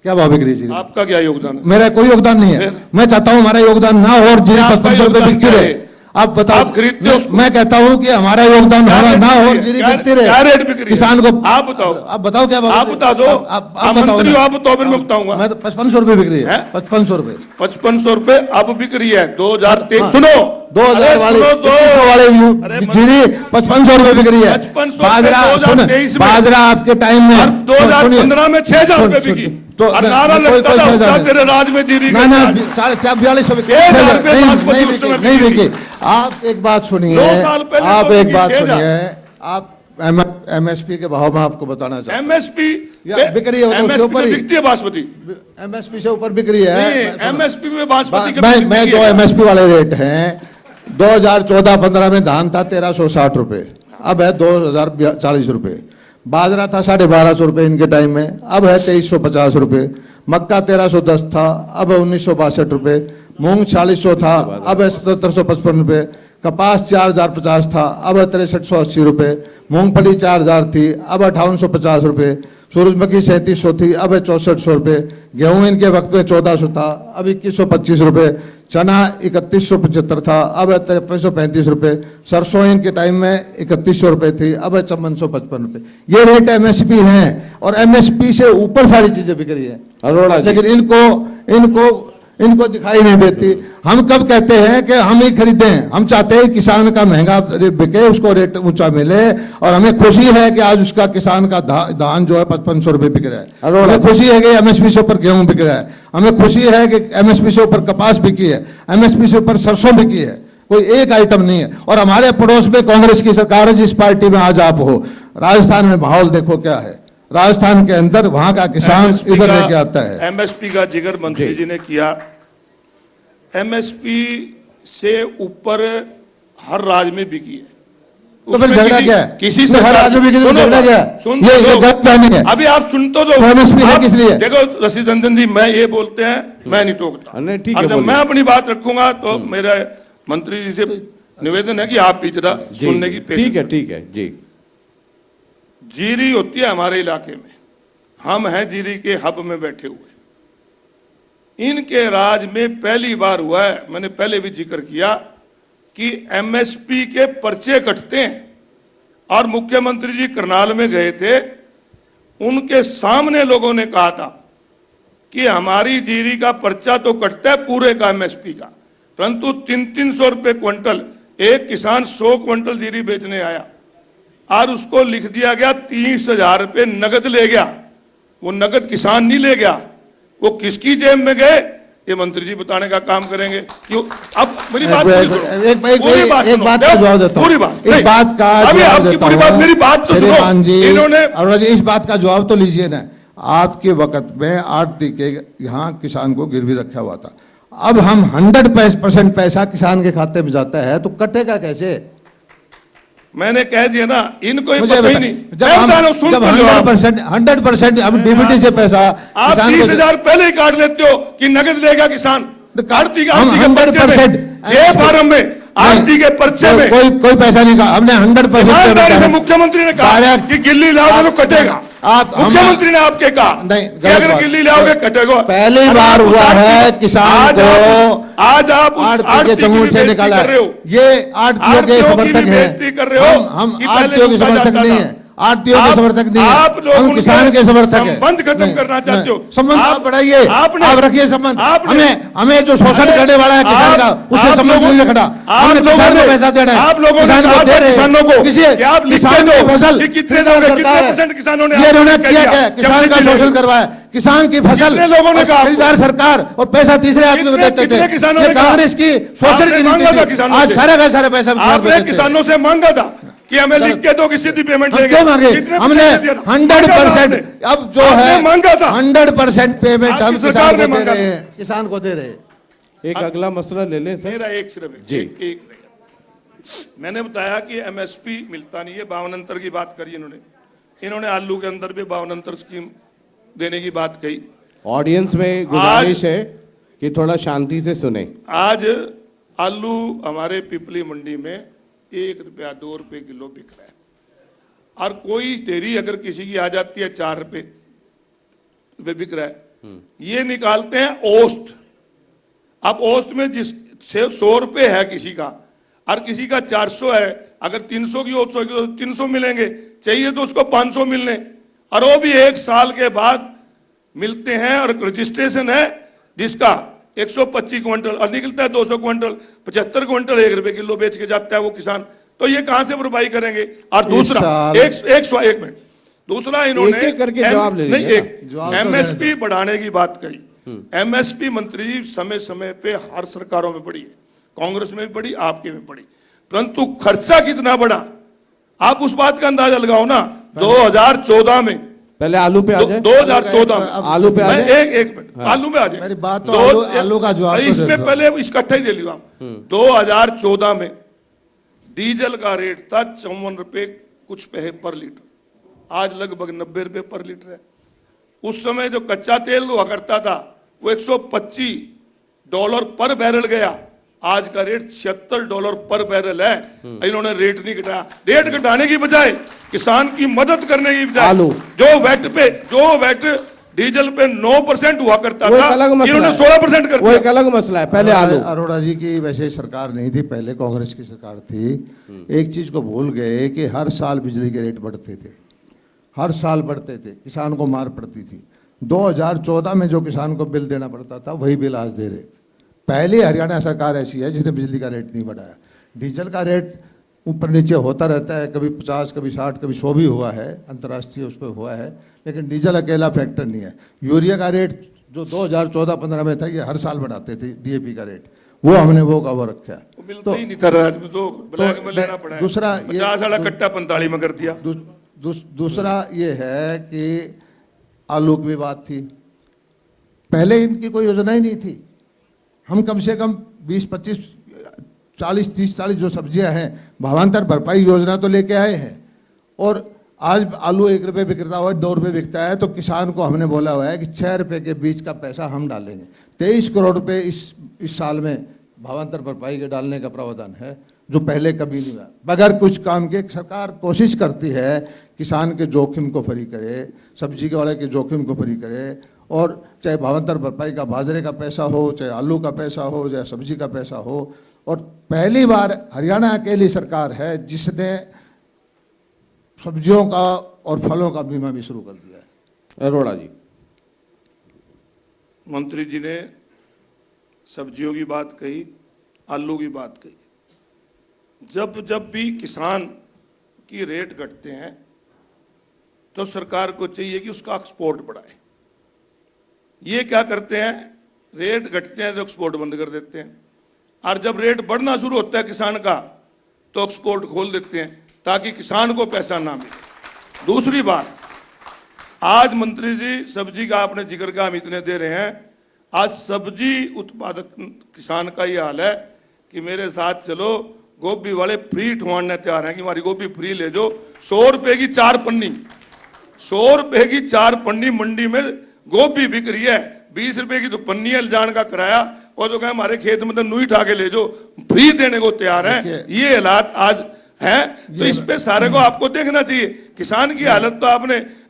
क्या भाव बिक रही है जीरी? आपका क्या योगदान है? मेरा कोई योगदान नहीं है। मैं चाहता हूँ हमारा योगदान ना हो और जीरी आपका 5500 रुपए योगदान बिकती क्या रहे। है? आप बताओ। आप खरीदते हो उसको? मैं कहता हूँ कि हमारा योगदान क्या हमारा रेट ना बिक हो रही और है? जीरी क्या- बिकती रहे। क्या रेट बिक रही है? किसान को आप बताओ। आप बताओ क्या भाव आप बता दो। आप आप बताओ मंत्री ना। हो, आप बताओ, फिर मैं बताऊंगा। मैं तो 5500 रुपए बिक रही है। हैं? 5500 रुपए 5500 रुपए अब बिक रही है 2023। सुनो 2000 वाले 2100 वाले अरे जीरी 5500 रुपए बिक रही है। 5500 बाजरा सुन, 2023 में। बाजरा आपके टाइम में 2015 में 6000 रुपए सुन, बिकी। तो और नारा कोई- लगता कोई था 6000 क्या तेरे राज में जीरी ना का ना चार्ज? 4200 बिकी। 6000 रुपए नहीं, बासमती नहीं उस समय बिकी, नहीं बिकी थी। बिकी। आप एक बात सुनिए, 2 साल पहले आप तो एक बिकी बात 6000। सुनिए। आप एमएसपी के भाव में आपको बताना चाहता एमएसपी या बिक रही है, वो तो उसके ऊपर ही। बिकती है बासमती। हूं। एमएसपी से ऊपर बिक रही है। नहीं, एमएसपी में बासमती के मैं जो एमएसपी वाले रेट हैं, 2014-15 में धान था 1360 रुपए, अब है 2040 रुपए। बाजरा था 1250 रुपए इनके टाइम में, अब है 2350 रुपए। मक्का 1310 था, अब है 1962 रुपए। मूंग 4600 था, अब है 7755 रुपए। कपास 4050 था, अब है 6380 रुपए। मूंगफली 4000 थी, अब 5850 रुपए। सूरजमुखी 3700 थी, अब है 6400 रुपये। गेहूं इनके वक्त में 1400 था, अब 2125 रुपये। चना 3175 था, अब है 5335 रुपये। सरसों इनके टाइम में 3100 रुपये थी, अब है 5455 रुपये। ये रेट एमएसपी हैं और एमएसपी से ऊपर सारी चीजें बिक रही है, अरोड़ा जी। लेकिन इनको दिखाई नहीं देती। हम कब कहते हैं कि हम ही खरीदें? हम चाहते हैं किसान का महंगा बिके, उसको रेट ऊंचा मिले, और हमें खुशी है कि आज उसका किसान का धान जो है 5500 रुपये बिक रहा है। हमें खुशी है कि एमएसपी से ऊपर गेहूं बिक रहा है। हमें खुशी है कि एमएसपी से ऊपर कपास बिकी है, एमएसपी से ऊपर सरसों बिकी है। कोई एक आइटम नहीं है। और हमारे पड़ोस में कांग्रेस की सरकार है, जिस पार्टी में आज आप हो। राजस्थान में माहौल देखो क्या है। राजस्थान के अंदर वहां का किसान इधर लेके आता है। एमएसपी का जिक्र मंत्री जी ने किया। एमएसपी से ऊपर हर राज्य में बिकी है। तो फिर झगड़ा क्या है? किसी तो हर राज्य में झगड़ा क्या है? ये गलत नहीं है। अभी आप सुन तो दो। एमएसपी है किस लिए? देखो रशीद रंजन जी, मैं ये बोलते हैं, मैं नहीं टोकता। और जब मैं अपनी बात रखूंगा तो मेरा मंत्री जी से निवेदन है कि आप भी जरा सुनने की ठीक है जी। जीरी होती है हमारे इलाके में, हम हैं जीरी के हब में बैठे हुए। इनके राज में पहली बार हुआ है, मैंने पहले भी जिक्र किया, कि एमएसपी के पर्चे कटते हैं। और मुख्यमंत्री जी करनाल में गए थे, उनके सामने लोगों ने कहा था कि हमारी जीरी का पर्चा तो कटता है पूरे का एमएसपी का, परंतु 300 रुपये क्विंटल। एक किसान 100 क्विंटल जीरी बेचने आया और उसको लिख दिया गया 30,000 रुपये नगद ले गया। वो नगद किसान नहीं ले गया, वो किसकी जेब में गए ये मंत्री जी बताने का काम करेंगे। क्यों? अब मेरी बात पूरी सुनो। एक बात का जवाब देता हूं। पूरी बात, इस बात का अभी जवाब आपकी देता पूरी बात, हूं। मेरी बात तो सुनो। श्रीमान जी, इन्होंने और इस बात का जवाब तो लीजिए ना। आपके वक्त में आड़ती के यहाँ किसान को गिरवी रखा हुआ था। अब हम 100% पैसा किसान के खाते में जाता है, तो कटेगा कैसे? मैंने कह दिया ना, इनको ये मुझे पता ही बता- नहीं। जब मैं हम बता रहा हूं, सुन जब तो लो आप। 100% अब डीबीटी से पैसा आप किसान को 30,000 पहले ही काट लेते हो कि नगद लेगा किसान। आरती के 100% जे फार्म में आरती के पर्चे में कोई पैसा नहीं कहा हमने। 100% मुख्यमंत्री ने कहा कि गिल्ली लाओगे तो कटेगा। मुख्यमंत्री ने आपके कहा नहीं, कि अगर गिल्ली लाओगे कटेगा। पहली बार हुआ है किसान को आज आप आड़ती के चंगुल से निकाला है। ये आड़तियों के समर्थक है। हम आड़तियों के समर्थक नहीं है। आड़तियों के समर्थक नहीं है, हम किसान के समर्थक है। संबंध खत्म करना चाहते हो। संबंध आप बढ़ाइए, आप रखिए संबंध। हमें जो शोषण करने वाला है किसान का, उससे संबंध नहीं रखना। हमने किसान को पैसा देना है, आप लोगों ने किसान को दे रहे हैं। किसानों को किसी आप लिख किसान दो की फसल कितने दोगे, कितने परसेंट किसानों ने ये उन्होंने कह किया दिया? क्या? किसान का शोषण करवाया। किसान की फसल कितने लोगों ने कहा? खरीदार सरकार और पैसा तीसरे आदमी को देते कितने थे। किसानों ने ये कहा? कांग्रेस की शोषण आपने की मांगा था नीति थी। किसानों आज से? सारा का सारा पैसा आपने किसानों से मांगा था कि हमें लिख के दो कि सीधी पेमेंट हम लेंगे। क्यों मांगे? कितने हमने परसेंट दिया था? 100% अब जो आपने है मांगा था। 100% पेमेंट आपकी हम सरकार किसान ने को दे मांगा रहे हैं, किसान को दे रहे हैं। एक अगला मसला ले लें सर। मेरा एक सिर्फ जी। एक मैंने बताया कि एमएसपी मिलता नहीं है। 52 अंतर की बात करी इन्होंने आलू के अंदर भी 52 अंतर स्कीम देने की बात कही। ऑडियंस में गुजारिश है कि थोड़ा शांति से सुने। आज आलू हमारे पिपली मंडी में 1 रुपया 2 रुपए किलो बिक रहा है, और कोई ढेरी अगर किसी की आ जाती है 4 रुपए बिक रहा है। ये निकालते हैं औसत। अब औसत में जिस 100 रुपए है किसी का और किसी का 400 है, अगर 300 की औसत होगी तो 300 मिलेंगे, चाहिए तो उसको 500 मिलने, और वो भी 1 साल के बाद मिलते हैं। और रजिस्ट्रेशन है जिसका 125 क्विंटल और निकलता है 200 क्विंटल, 75 क्विंटल 1 रुपए किलो बेच के जाता है वो किसान। तो ये कहां से भरपाई करेंगे? और दूसरा एक मिनट, दूसरा इन्होंने एक करके जवाब ले नहीं, लीजिए एक एमएसपी बढ़ाने की बात कही। एमएसपी मंत्री समय समय पे हर सरकारों में बढ़ी है, कांग्रेस में भी बढ़ी, आपके में बढ़ी, परंतु खर्चा कितना बढ़ा आप उस बात का अंदाजा लगाओ ना। 2014 में, पहले आलू पे आ जाए। 2014 में आलू पे आ जाए। एक मिनट, आलू में आ जाए। मेरी बात तो आलू का जवाब तो इसमें दे दो। पहले इकट्ठा ही दे लियो आप। 2014 में डीजल का रेट था 54 रुपए कुछ पैसे पर लीटर, आज लगभग 90 रुपए पर लीटर है। उस समय जो कच्चा तेल हुआ करता था वो $125 पर बैरल गया, आज का रेट $76 पर बैरल है। इन्होंने रेट नहीं घटाया। रेट घटाने की बजाय किसान की मदद करने की बजाय आलू। जो वैट डीजल पे 9% हुआ करता वो एक था, अलग मसला इन्होंने है। 16% कर वो दिया। एक अलग मसला है, पहले आलू। अरोड़ा जी की वैसे सरकार नहीं थी, पहले कांग्रेस की सरकार थी। एक चीज को भूल गए कि हर साल बिजली के रेट बढ़ते थे, हर साल बढ़ते थे, किसान को मार पड़ती थी। 2014 में जो किसान को बिल देना पड़ता था वही बिल आज दे रहे। पहली हरियाणा सरकार ऐसी है जिसने बिजली का रेट नहीं बढ़ाया। डीजल का रेट ऊपर नीचे होता रहता है, कभी 50, कभी 60, कभी 100 भी हुआ है, अंतर्राष्ट्रीय उस पर हुआ है, लेकिन डीजल अकेला फैक्टर नहीं है। यूरिया का रेट जो 2014-15 में था, ये हर साल बढ़ाते थे डीएपी का रेट, वो हमने वो का वो रखा। वो मिलता ही नहीं था राज्य में, तो ब्लैक में लेना पड़ा है। दूसरा ये- 50 वाला कट्टा 45 में कर दिया। दूसरा ये है कि आलू की भी बात थी, पहले इनकी कोई योजना ही नहीं थी। हम कम से कम 20, 25, 40, 30, 40 जो सब्जियां हैं, भावांतर भरपाई योजना तो लेके आए हैं। और आज आलू 1 रुपये बिक रहा हुआ, 2 रुपये बिकता है, तो किसान को हमने बोला हुआ है कि 6 रुपये के बीज का पैसा हम डालेंगे। 23 करोड़ रुपये इस साल में भावांतर भरपाई के डालने का प्रावधान है, जो पहले कभी नहीं हुआ। बगैर कुछ काम के सरकार कोशिश करती है किसान के जोखिम को फ्री करे, सब्जी के वाले के जोखिम को फ्री करे। और चाहे भावांतर भरपाई का बाजरे का पैसा हो, चाहे आलू का पैसा हो, चाहे सब्जी का पैसा हो। और पहली बार हरियाणा अकेली सरकार है जिसने सब्जियों का और फलों का बीमा भी शुरू कर दिया है। अरोड़ा जी, मंत्री जी ने सब्जियों की बात कही, आलू की बात कही। जब भी किसान की रेट घटते हैं तो सरकार को चाहिए कि उसका एक्सपोर्ट बढ़ाए। ये क्या करते हैं, रेट घटते हैं तो एक्सपोर्ट बंद कर देते हैं, और जब रेट बढ़ना शुरू होता है किसान का तो एक्सपोर्ट खोल देते हैं ताकि किसान को पैसा ना मिले। दूसरी बात, आज मंत्री जी सब्जी का आपने जिक्र का हम इतने दे रहे हैं, आज सब्जी उत्पादक किसान का ये हाल है कि मेरे साथ चलो, गोभी वाले फ्री ठुआने तैयार हैं कि हमारी गोभी फ्री ले जाओ। 100 रुपए की 4 पन्नी, 100 रुपए की 4 पन्नी मंडी में गोभी बिक रही है। 20 रुपए की तो पन्नी है जान का किराया, और तो कहे हमारे खेत में तो नुई उठा के ले जाओ, फ्री देने को तैयार है। ये हालात आज है, तो इस पे सारे को आपको देखना चाहिए। किसान की हालत तो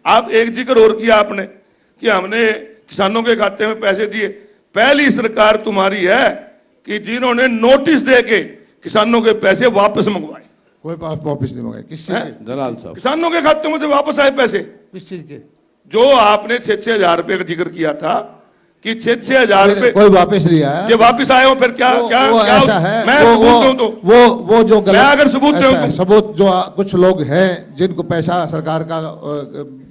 आप एक जिक्र और किया आपने कि हमने किसानों के खाते में पैसे दिए। पहली सरकार तुम्हारी है कि जिन्होंने नोटिस दे के किसानों के पैसे वापस मंगवाए। कोई पास वापस नहीं मंगाए, किस चीज के? दलाल साहब, किसानों के खाते में से वापस आए पैसे। किस चीज के? जो आपने 6-6 हजार रुपए का जिक्र किया था कि 6-6 हजार रुपए कोई वापस नहीं आया। ये वापस आए हो, फिर क्या क्या वो क्या ऐसा है, मैं सबूत दूं तो वो जो गलत, मैं अगर सबूत दूं ऐसा है, तो सबूत जो कुछ लोग हैं जिनको पैसा सरकार का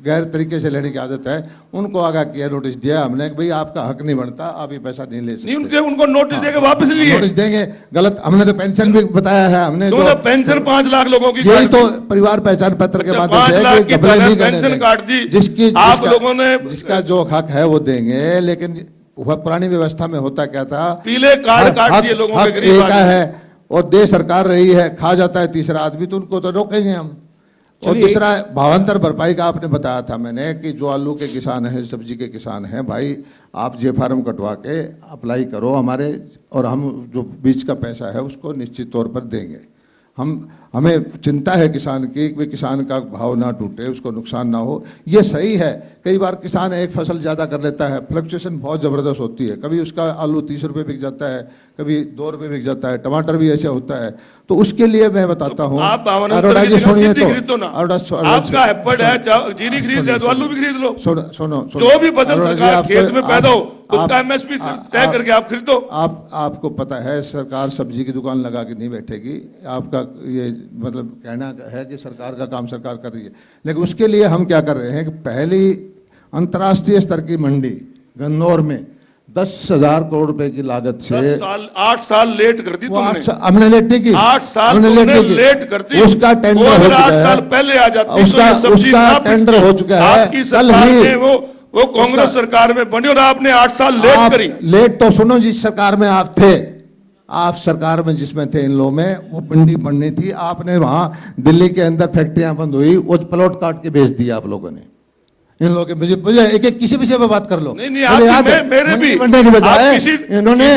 गैर तरीके से लेने की आदत है, उनको आगाह किया, नोटिस दिया हमने कि भाई आपका हक नहीं बनता, आप ये पैसा नहीं ले सकते। नहीं, उनको नोटिस देके वापस लिए। नोटिस देंगे, गलत। हमने तो पेंशन भी बताया है, हमने तो पेंशन 5 लाख लोगों की यही तो परिवार पहचान पत्र के माध्यम 5 से लाख है की कि घपले नहीं करने पेंशन देंगे। काट दी जिसकी आप लोगों ने। जिसका जो हक है वो देंगे, लेकिन वह पुरानी व्यवस्था में होता क्या था, पीले कार्ड काट दिए लोगों के, हक गरीब एक आदमी। है और दे सरकार रही है, खा जाता है तीसरा आदमी, तो उनको तो रोकेंगे हम। और चलिए, दूसरा भावांतर भरपाई का आपने बताया था मैंने कि जो आलू के किसान हैं, सब्जी के किसान हैं, भाई आप जे फार्म कटवा के अप्लाई करो हमारे, और हम जो बीज का पैसा है उसको निश्चित तौर पर देंगे। हमें चिंता है किसान की कि किसान का भाव ना टूटे, उसको नुकसान ना हो। ये सही है, कई बार किसान एक फसल ज़्यादा कर लेता है, फ्लक्चुएशन बहुत ज़बरदस्त होती है, कभी उसका आलू 30 रुपये बिक जाता है, कभी 2 रुपये बिक जाता है, टमाटर भी ऐसे होता है। तो उसके लिए मैं बताता हूँ, आप अरोड़ा जी सुनिए तो, आपका एफर्ट है, जीरी खरीद ले तो आलू भी खरीद लो। सुनो, जो भी फसल सरकार खेत में पैदा हो उसका एमएसपी तय करके आप खरीदो। आपको पता है सरकार सब्जी की दुकान लगा के नहीं बैठेगी। आपका ये मतलब कहना है कि सरकार का काम सरकार कर रही है, लेकिन उसके लिए हम क्या कर रहे हैं कि पहली अंतर्राष्ट्रीय स्तर की मंडी गन्नौर में 10,000 करोड़ रुपए की लागत से 8 साल लेट कर दी तुमने। हमने लेट नहीं की, 8 साल हमने तुमने की। लेट कर दी। उसका टेंडर हो चुका 8 साल है, पहले आ जाती उसका टेंडर हो चुका है। आपकी सरकार ने वो कांग्रेस सरकार में बनी और आपने 8 साल लेट करी। लेट तो सुनो, जिस सरकार में आप थे, आप सरकार में जिसमें थे इन लोगों में, वो मंडी बननी थी, आपने वहां दिल्ली के अंदर फैक्ट्रियां बंद हुई, वो प्लॉट काट के बेच दिया आप लोगों ने इन लोगों के। मुझे एक किसी विषय पर बात कर लो। नहीं, मेरे भी बनने की बजाय इन्होंने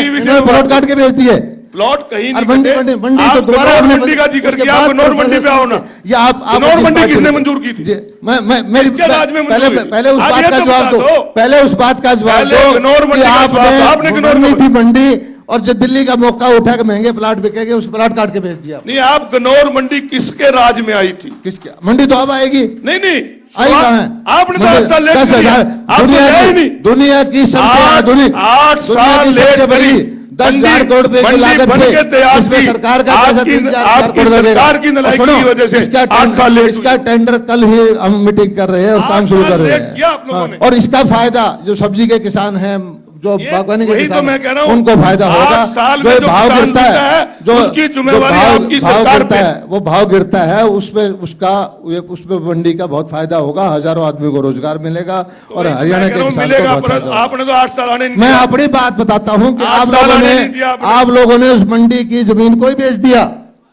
प्लॉट काट के बेच दिए। प्लॉट कहीं नहीं मंडी कटे। मंडी मंडी आप तो दोबारा गन्नौर आपने मंडी का जिक्र उसके किया, बाद गन्नौर तो मंडी पे आओ ना। ये आप गन्नौर जिस मंडी बात किसने को- मंजूर की थी? जी, मैं मेरी किसके राज में मंजूर पहले हुई? पहले उस आज बात ये का तो जवाब बता दो, दो। पहले उस बात का जवाब पहले दो गन्नौर मंडी कि का जवाब दो। आपने आपने गन्नौर बननी में- थी मंडी और जो दिल्ली का मौका उठा के महंगे प्लाट बिकेंगे उस प्लाट काट के बेच दिया। नहीं, आप गन्नौर मंडी किसके राज में आई थी? किसके मंडी तो अब आएगी, नहीं नहीं, आई कहाँ है? आपने तो मंडी 8 साल लेट 10,000 किया। आपने दुनिया लिया ही की नहीं। दुनिया की सबसे आधुनिक 8 दुनिया साल की सबसे लेट बड़ी करी। 10,000 करोड़ रुपए की मंडी लागत बन से के तैयार इसमें थी। सरकार का पैसा आपकी 3,000 आपकी करोड़ लगेगा। सरकार की नलायकी और सुनो, की वजह से इसका 8 साल लेट इसका टेंडर कल ही हम मीटिंग कर रहे हैं और 8 काम शुरू साल कर रहे लेट किया आप लोगों हैं। ने। और इसका फायदा जो सब्जी के किसान हैं, जो ये बागवानी के वही तो किसान मैं हैं, कह रहा हूं। उनको फायदा 8 होगा। साल जो में ये जो भाव किसान गिरता गिरता है, है, जो उसकी जो जिम्मेवारी भाव- आपकी भाव सरकार गिरता पे। है, वो भाव गिरता है, उसपे मंडी का बहुत फायदा होगा, हजारों आदमी को रोजगार मिलेगा और मैं हरियाणा कह के रहा हूं, किसान को मिलेगा, बहुत पर फायदा होगा। आपने तो 8 साल आने नहीं मैं दिया। अपनी बात बताता हूं कि 8 आप साल लोगों आने ने नहीं दिया आपने। आप लोगों ने उस मंडी की जमीन को ही बेच दिया।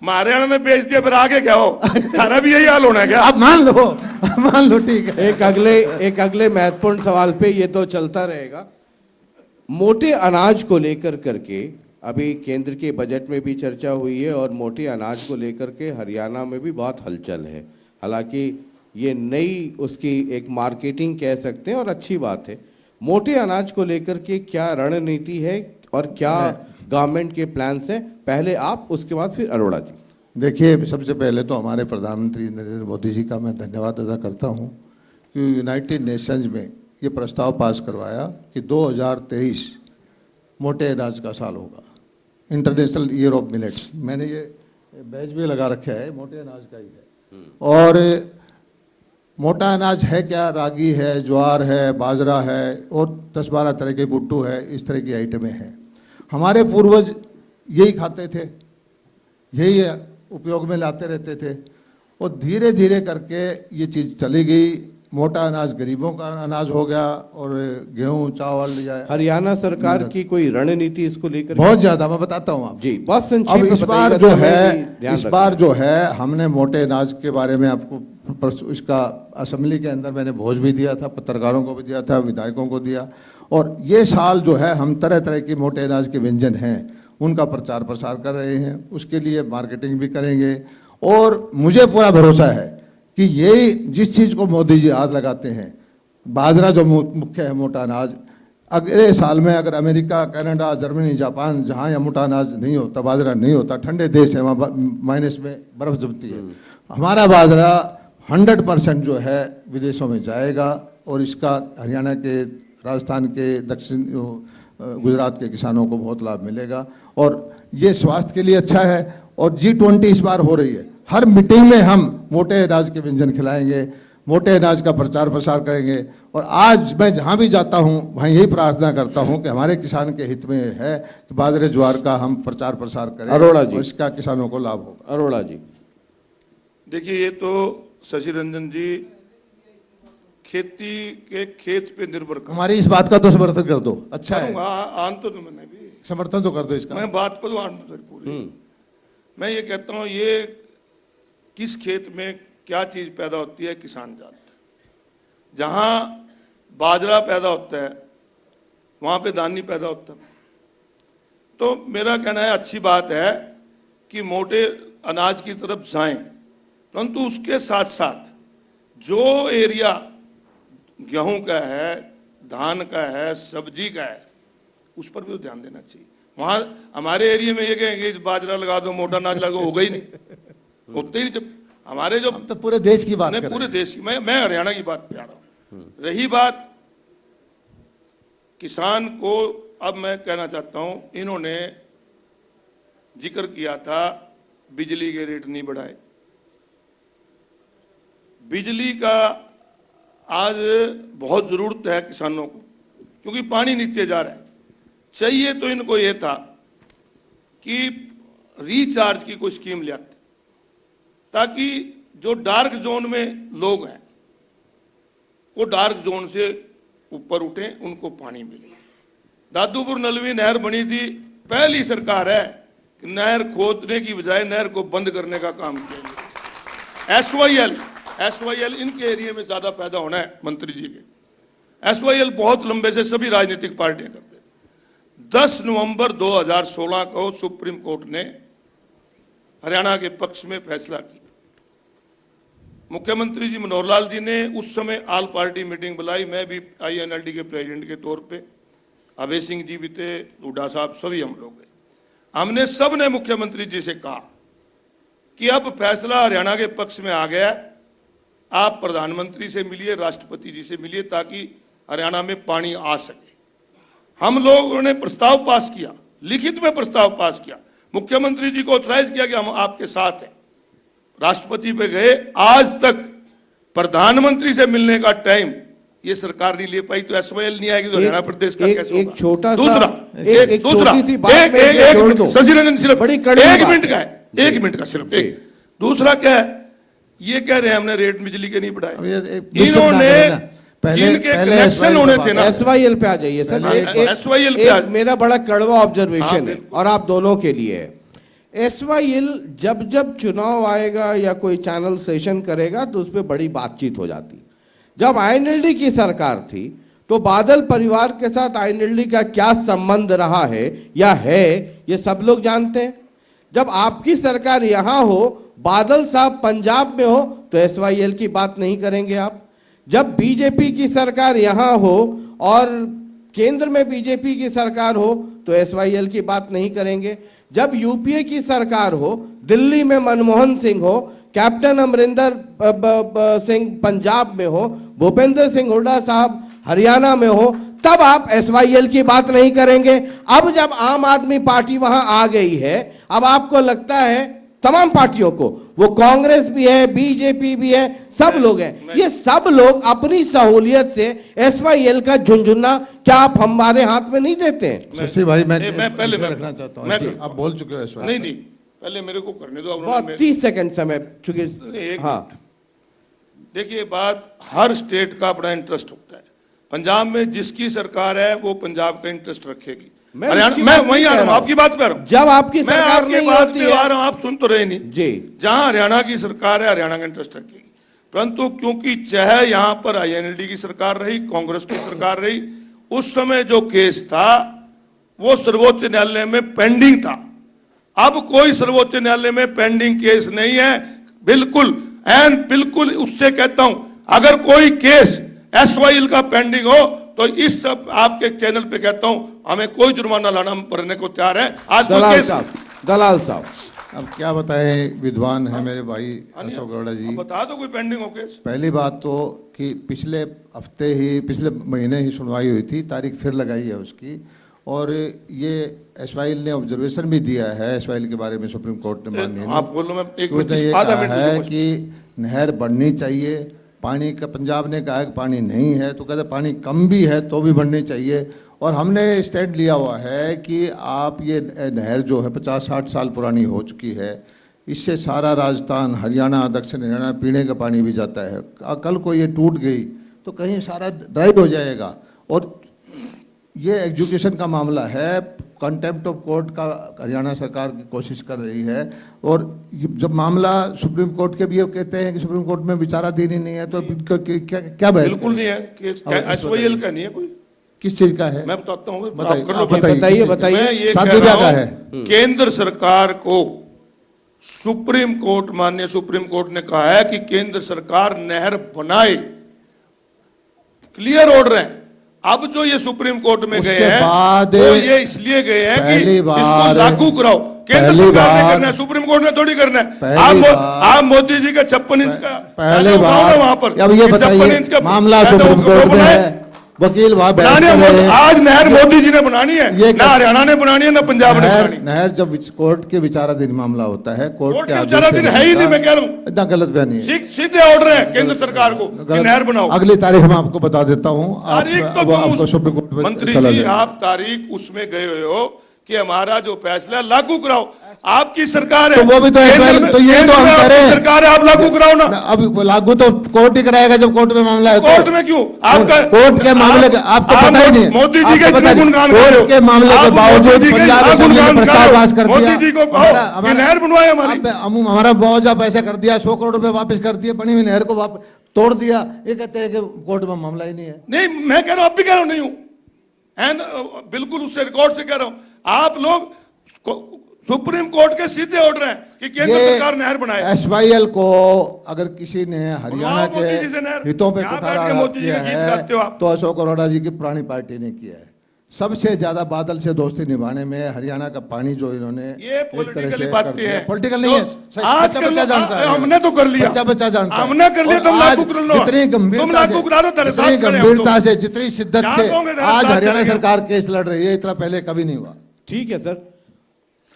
हरियाणा ने बेच दिया, फिर आगे क्या हो? थारा भी यही हाल होना है क्या? आप मान लो ठीक है। एक अगले महत्वपूर्ण सवाल पे ये तो चलता रहेगा। मोटे अनाज को लेकर करके अभी केंद्र के बजट में भी चर्चा हुई है और मोटे अनाज को लेकर के हरियाणा में भी बहुत हलचल है। हालांकि ये नई उसकी एक मार्केटिंग कह सकते हैं और अच्छी बात है। मोटे अनाज को लेकर के क्या रणनीति है और क्या गवर्नमेंट के प्लान्स हैं? पहले आप, उसके बाद फिर अरोड़ा जी। देखिए, सबसे पहले तो हमारे प्रधानमंत्री नरेंद्र मोदी जी का मैं धन्यवाद अदा करता हूं कि यूनाइटेड नेशंस में ये प्रस्ताव पास करवाया कि 2023 मोटे अनाज का साल होगा, इंटरनेशनल ईयर ऑफ मिलेट्स। मैंने ये बैच भी लगा रखा है, मोटे अनाज का ही है। और मोटा अनाज है क्या? रागी है, ज्वार है, बाजरा है और 10-12 तरह के बुट्टू है, इस तरह की आइटमें हैं। हमारे पूर्वज यही खाते थे, यही उपयोग में लाते रहते थे और धीरे धीरे करके ये चीज़ चली गई। मोटा अनाज गरीबों का अनाज हो गया और गेहूं चावल या हरियाणा सरकार की कोई रणनीति इसको लेकर? बहुत ज़्यादा, मैं बताता हूँ आप जी, बहुत संक्षेप अब में इस बार बताइएगा, जो समय है भी ध्यान इस रखना। बार जो है हमने मोटे अनाज के बारे में आपको इसका असेंबली के अंदर मैंने भोज भी दिया था, पत्रकारों को भी दिया था, विधायकों को दिया। और ये साल जो है हम तरह तरह के मोटे अनाज के व्यंजन हैं उनका प्रचार प्रसार कर रहे हैं, उसके लिए मार्केटिंग भी करेंगे। और मुझे पूरा भरोसा है कि यही जिस चीज़ को मोदी जी हाथ लगाते हैं, बाजरा जो मुख्य है मोटा अनाज, अगले साल में अगर अमेरिका, कनाडा, जर्मनी, जापान, जहाँ या मोटा अनाज नहीं होता, बाजरा नहीं होता, ठंडे देश है, वहाँ माइनस में बर्फ जमती है, हमारा बाजरा 100% जो है विदेशों में जाएगा और इसका हरियाणा के, राजस्थान के, दक्षिण गुजरात के किसानों को बहुत लाभ मिलेगा। और ये स्वास्थ्य के लिए अच्छा है। और G20 इस बार हो रही है, हर मीटिंग में हम मोटे अनाज के व्यंजन खिलाएंगे, मोटे अनाज का प्रचार प्रसार करेंगे। और आज मैं जहाँ भी जाता हूँ वहाँ यही प्रार्थना करता हूँ कि हमारे किसान के हित में है कि बाजरे ज्वार का हम प्रचार प्रसार करें, अरोड़ा जी, और इसका किसानों को लाभ होगा। अरोड़ा जी, देखिए, ये तो शशि रंजन जी खेती के खेत पे निर्भर कर हमारी इस बात का तो समर्थन कर दो, अच्छा है, आन तो मैंने भी समर्थन तो कर दो इसका। मैं बात को तो आन पूरी। मैं ये कहता हूँ, ये किस खेत में क्या चीज पैदा होती है किसान जानता है। जहां बाजरा पैदा होता है वहां पे धान नहीं पैदा होता। तो मेरा कहना है अच्छी बात है कि मोटे अनाज की तरफ जाएं, परंतु उसके साथ साथ जो एरिया गेहूं का है, धान का है, सब्जी का है, उस पर भी तो ध्यान देना चाहिए। वहां हमारे एरिया में ये कहेंगे बाजरा लगा दो, मोटा अनाज लगा, होगा ही नहीं, होते ही। जब हमारे जो तो पूरे देश की बात पूरे देश की, मैं हरियाणा की बात पे आ रहा हूं। रही बात किसान को, अब मैं कहना चाहता हूं, इन्होंने जिक्र किया था बिजली के रेट नहीं बढ़ाए। बिजली का आज बहुत जरूरत है किसानों को, क्योंकि पानी नीचे जा रहा है। चाहिए तो इनको ये था कि रिचार्ज की कोई स्कीम ले आते, ताकि जो डार्क जोन में लोग हैं वो डार्क जोन से ऊपर उठे, उनको पानी मिले। दादूपुर नलवी नहर बनी थी, पहली सरकार है कि नहर खोदने की बजाय नहर को बंद करने का काम किया। एसवाईएल इनके एरिया में ज्यादा पैदा होना है मंत्री जी के। एसवाईएल बहुत लंबे से सभी राजनीतिक पार्टियां करते हैं। 10 नवंबर 2016 को सुप्रीम कोर्ट ने हरियाणा के पक्ष में फैसला किया। मुख्यमंत्री जी मनोहर लाल जी ने उस समय ऑल पार्टी मीटिंग बुलाई, मैं भी INLD के प्रेसिडेंट के तौर पे, अभय सिंह जी भी थे, हुड्डा साहब, सभी हम लोग गए। हमने सब ने मुख्यमंत्री जी से कहा कि अब फैसला हरियाणा के पक्ष में आ गया, आप प्रधानमंत्री से मिलिए, राष्ट्रपति जी से मिलिए, ताकि हरियाणा में पानी आ सके। हम लोगों ने प्रस्ताव पास किया, लिखित में प्रस्ताव पास किया, मुख्यमंत्री जी को ऑथराइज किया कि हम आपके साथ हैं। राष्ट्रपति पे गए, आज तक प्रधानमंत्री से मिलने का टाइम ये सरकार नहीं ले पाई, तो SYL नहीं आएगी तो हरियाणा प्रदेश का कैसे होगा? एक छोटा सा दूसरा शशि रंजन सिर्फ एक मिनट का है, 1 मिनट का सिर्फ एक। दूसरा क्या है, ये कह रहे हैं हमने रेट बिजली के नहीं बढ़ाए। इन्होंने जिनके कनेक्शन होने थे ना, SYL पे आ जाइए सर। SYL पे एक मेरा बड़ा कड़वा ऑब्जर्वेशन है और आप दोनों के लिए है। SYL जब जब चुनाव आएगा या कोई चैनल सेशन करेगा तो उस पर बड़ी बातचीत हो जाती। जब INLD की सरकार थी तो बादल परिवार के साथ INLD का क्या संबंध रहा है या है, ये सब लोग जानते हैं। जब आपकी सरकार यहां हो, बादल साहब पंजाब में हो, तो SYL की बात नहीं करेंगे आप। जब बीजेपी की सरकार यहां हो और केंद्र में बीजेपी की सरकार हो तो SYL की बात नहीं करेंगे। जब UPA की सरकार हो, दिल्ली में मनमोहन सिंह हो, कैप्टन अमरिंदर सिंह पंजाब में हो, भूपेंद्र सिंह हुड्डा साहब हरियाणा में हो, तब आप SYL की बात नहीं करेंगे। अब जब आम आदमी पार्टी वहां आ गई है, अब आपको लगता है, तमाम पार्टियों को, वो कांग्रेस भी है, बीजेपी भी है, सब लोग हैं, ये सब लोग अपनी सहूलियत से SYL का झुनझुना क्या आप हमारे हाथ में नहीं देते हैं? शशि भाई मैं पहले रखना चाहता हूँ, आप बोल चुके हो SYL। नहीं, पहले मेरे को करने दो। बहुत 30 सेकंड समय चूंकि हाँ, देखिए, बात हर स्टेट का अपना इंटरेस्ट होता है। पंजाब में जिसकी सरकार है वो पंजाब का इंटरेस्ट रखेगी। मैं वहीं आ रहा हूं, आपकी बात पे आ रहा हूं। जब आपकी सरकार नहीं होती है, आ रहा हूं, आप सुन तो रहे नहीं जी। जहां हरियाणा की सरकार है, हरियाणा का इंटरेस्ट रखेगी। परंतु क्योंकि चाहे यहां पर INLD की सरकार रही, कांग्रेस की सरकार रही, उस समय जो केस था वो सर्वोच्च न्यायालय में पेंडिंग था। अब कोई सर्वोच्च न्यायालय में पेंडिंग केस नहीं है, बिल्कुल उससे कहता हूं, अगर कोई केस SYL का पेंडिंग हो तो इस सब आपके चैनल पे कहता हूं, हमें कोई जुर्माना लाना भरने को तैयार है। आज दलाल साहब अब क्या बताएं, विद्वान है मेरे भाई अशोक गौड़ा जी, बता दो कोई पेंडिंग हो केस। पहली बात तो कि पिछले महीने ही सुनवाई हुई थी, तारीख फिर लगाई है उसकी, और ये SYL ने ऑब्जर्वेशन भी दिया है SYL के बारे में सुप्रीम कोर्ट ने माननीय ने। आप बोलो, मैं एक मिनट ये कहा है कि नहर बढ़नी चाहिए, पानी का पंजाब ने कहा कि पानी नहीं है, तो कहते पानी कम भी है तो भी बढ़नी चाहिए। और हमने स्टैंड लिया हुआ है कि आप ये नहर जो है 50-60 साल पुरानी हो चुकी है, इससे सारा राजस्थान, हरियाणा, दक्षिण हरियाणा पीने का पानी भी जाता है। कल को ये टूट गई तो कहीं सारा ड्राई हो जाएगा। और ये एजुकेशन का मामला है, कंटेम्प्ट ऑफ कोर्ट का हरियाणा सरकार की कोशिश कर रही है। और जब मामला सुप्रीम कोर्ट के भी कहते हैं कि सुप्रीम कोर्ट में विचाराधीन ही नहीं है, तो क्या बहस? बिल्कुल नहीं है, SYL का नहीं है, कोई किस चीज का है? मैं बताता हूँ, बताइए। का है केंद्र सरकार को सुप्रीम कोर्ट, माननीय सुप्रीम कोर्ट ने कहा है कि केंद्र सरकार नहर बनाए, क्लियर ऑर्डर है। अब जो ये सुप्रीम कोर्ट में गए हैं तो ये इसलिए गए हैं कि इसको लागू कराओ। केंद्र सरकार ने करना है, सुप्रीम कोर्ट ने थोड़ी करना है। आप मोदी जी का 56 इंच का पहले बार वहां पर, अब ये बताइए, मामला सुप्रीम कोर्ट में है, वकील वहां बहस कर रहे हैं। आज नहर मोदी जी ने बनानी है, ना हरियाणा ने बनानी है, ना पंजाब ने बनानी है। नहर जब कोर्ट के विचाराधीन मामला होता है, कोर्ट के विचाराधीन है ही नहीं, मैं कह रहा हूँ, इतना गलत बयानी है। सीधे ऑर्डर है केंद्र सरकार को कि नहर बनाओ। अगली तारीख मैं आपको बता देता हूँ, आपको सुप्रीम कोर्ट में मंत्री जी, आप तारीख उसमें गए हुए हो कि हमारा जो फैसला लागू कराओ। आपकी सरकार है तो वो भी तो ये तो हम कह रहे हैं, सरकार है, आप लागू कराओ ना। अब लागू तो कोर्ट ही कराएगा जब कोर्ट में मामला है। कोर्ट में क्यों? आपका कोर्ट के मामले का आपको पता ही नहीं। मोदी जी के गुणगान कोर्ट के मामले के बावजूद पंजाब असेंबली ने प्रस्ताव पास कर दिया, मोदी जी को कहो कि नहर बनवाए हमारी। हमारा मुआवजा पैसा कर दिया, 100 करोड़ रुपए वापस कर दिए, बनी हुई नहर को तोड़ दिया। ये कहते हैं कि कोर्ट में मामला ही नहीं है। नहीं, मैं कह रहा हूं, आप भी कह रहे हो नहीं हूं। एंड बिल्कुल उससे रिकॉर्ड से कह रहा हूं, आप लोग सुप्रीम कोर्ट के सीधे ऑर्डर हैं कि केंद्र सरकार नहर बनाए। SYL को अगर किसी ने हरियाणा मोदी जी से के नहर, हितों पे यहाँ बैठ के मोदी जी किया के गीत गाते हो है आप। तो अशोक अरोड़ा जी की पुरानी पार्टी ने किया है। सबसे ज्यादा बादल से दोस्ती निभाने में हरियाणा का पानी जो इन्होंने ये पॉलिटिकली बातें हैं, पॉलिटिकल नहीं है। तो आज बच्चा बच्चा जानता है, हमने तो कर लिया, बच्चा जानता है। हमने कर लिया, और तुम आज लागू कर लो, जितनी तुम गंभीरता लागू करा दो, तेरे जितनी साथ खड़े हम गंभीरता तो। से, जितनी शिद्दत जहाँ से कहोगे तेरे आज साथ हरियाणा चलेंगे। सरकार केस लड़ रही है, इतना पहले कभी नहीं हुआ। ठीक है सर,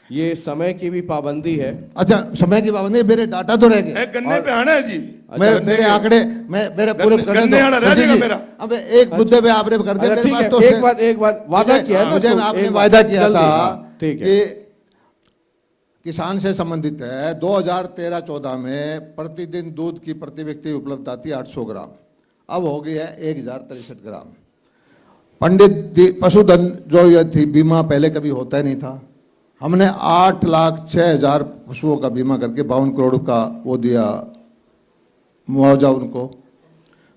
ये समय की भी पाबंदी है। अच्छा, समय की पाबंदी, मेरे डाटा तो रह गए, एक गन्ने पे आना है जी, मेरे आंकड़े मेरे पूरे करने गन्ने दो। आना रह शशि जाएगा जी, मेरा। अब एक मुद्दे पे आपने कर दिया, अच्छा, मेरे ठीक पास है, तो एक बार वादा किया है मुझे मुझको, आपने एक बार, वादा किया जल्दी, था हाँ, ठीक है। कि किसान से संबंधित है। 2013-14 में प्रतिदिन दूध की प्रति व्यक्ति उपलब्धता थी 800 ग्राम, अब हो गई है 1063 ग्राम। पंडित पशुधन जो ये थी बीमा पहले कभी होता ही नहीं था। हमने 8,06,000 पशुओं का बीमा करके 52 करोड़ का वो दिया मुआवजा उनको।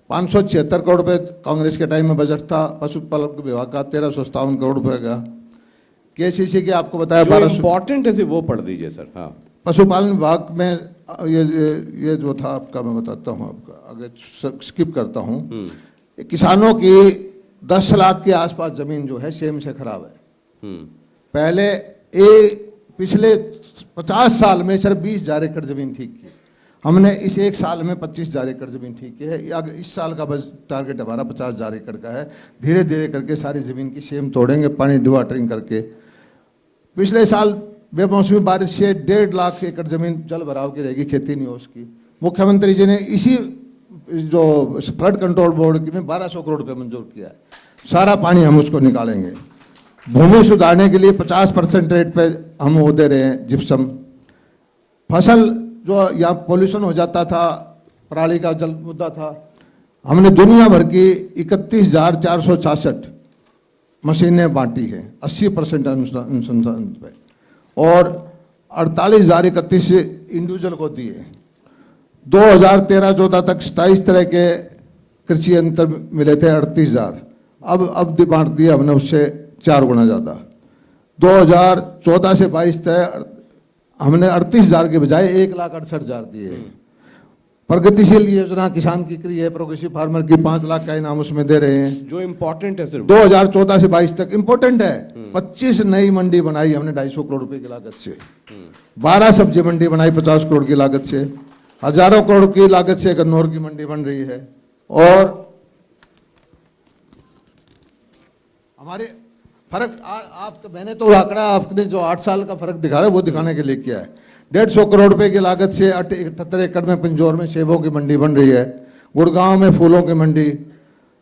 576 करोड़ रुपए कांग्रेस के टाइम में बजट था पशुपालन विभाग का, 1357 करोड़ रुपए का। KCC के आपको बताया 1200। इम्पोर्टेंट है वो पढ़ दीजिए सर। हाँ, पशुपालन विभाग में ये जो था आपका, मैं बताता हूँ आपका, अगर स्किप करता हूँ। किसानों की 10 लाख के आसपास जमीन जो है सेम से खराब है। पहले पिछले 50 साल में सिर्फ 20,000 एकड़ जमीन ठीक की, हमने इस एक साल में 25,000 एकड़ जमीन ठीक की है। इस साल का बस टारगेट हमारा 50,000 एकड़ का है। धीरे धीरे करके सारी जमीन की सेम तोड़ेंगे, पानी डिवाटरिंग करके। पिछले साल बेमौसमी बारिश से 1.5 लाख एकड़ जमीन जल भराव की रहेगी, खेती नहीं हो उसकी। मुख्यमंत्री जी ने इसी जो फ्लड कंट्रोल बोर्ड की में 1200 करोड़ रुपये मंजूर किया है। सारा पानी हम उसको निकालेंगे। भूमि सुधारने के लिए 50% रेट पे हम वो दे रहे हैं जिप्सम। फसल जो यहाँ पोल्यूशन हो जाता था, पराली का जल मुद्दा था, हमने दुनिया भर की 31,466 मशीनें बांटी हैं 80% अनुसंधान पे, और 48,031 इंडिविजुअल को दिए। 2013-14 तक 27 तरह के कृषि यंत्र मिले थे 38,000, अब बांट दिया हमने उससे 4 गुना ज़्यादा। 2014 से 22 तक हमने 38,000 के बजाय 1,68,000 दिए। प्रगतिशील योजना किसान की करी है, प्रोग्रेसिव फार्मर की 5 लाख का इनाम उसमें दे रहे हैं। जो इम्पोर्टेंट है सिर्फ 2014 से 22 तक इम्पोर्टेंट है। 25 नई मंडी बनाई हमने 250 करोड़ रुपए की लागत से। 12 सब्जी मंडी बनाई 50 करोड़ की लागत से। हजारों करोड़ की लागत से गन्नौर की मंडी बन रही है। और हमारे फर्क आप तो, मैंने तो आंकड़ा आपने जो 8 साल का फर्क दिखा रहा है वो दिखाने के लिए किया है। 150 करोड़ रुपए की लागत से 78 एकड़ में पिंजौर में सेबों की मंडी बन रही है। गुड़गांव में फूलों की मंडी।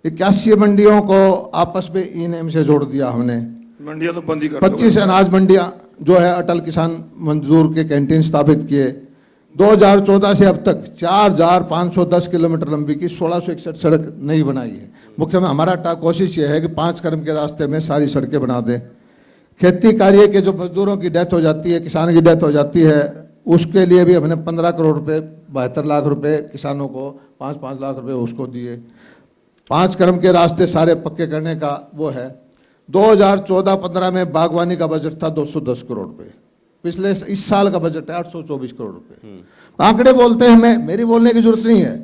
81 मंडियों को आपस में ई-नेम से जोड़ दिया हमने। मंडियां तो बंद ही कर 25 अनाज मंडियां जो है अटल किसान मजदूर के कैंटीन स्थापित किए। 2014 से अब तक 4,510 किलोमीटर लंबी की 1661 सड़क नई बनाई है। मुख्यमंत्री हमारा कोशिश ये है कि 5 कदम के रास्ते में सारी सड़कें बना दें। खेती कार्य के जो मजदूरों की डेथ हो जाती है, किसान की डेथ हो जाती है, उसके लिए भी हमने 15 करोड़ रुपए 72 लाख रुपए किसानों को 5-5 लाख रुपए उसको दिए। 5 कदम के रास्ते सारे पक्के करने का वो है। 2014-15 में बागवानी का बजट था 210 करोड़ रुपए। पिछले इस साल का बजट है 824 करोड़ रुपए। आंकड़े बोलते हैं, मेरी बोलने की जरूरत नहीं है।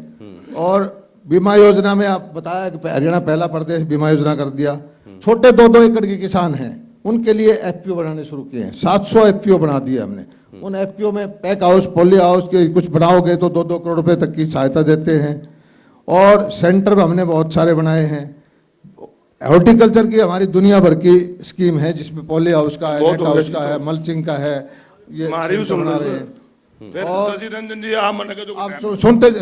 और बीमा योजना में आप बताया कि हरियाणा पहला प्रदेश बीमा योजना कर दिया। छोटे 2-2 एकड़ के किसान हैं, उनके लिए FPO बनाने शुरू किए हैं। 700 FPO बना दिए हमने। उन FPO में पैक हाउस, पोली हाउस के कुछ बनाओगे तो 2-2 करोड़ रुपए तक की सहायता देते हैं। और सेंटर में हमने बहुत सारे बनाए हैं। हॉर्टिकल्चर की हमारी दुनिया भर की स्कीम है, जिसमें पॉली हाउस का है, नेट हाउस का है, मल्चिंग का है। ये बना रहे हैं। और शशि रंजन जी आप मन के जो आप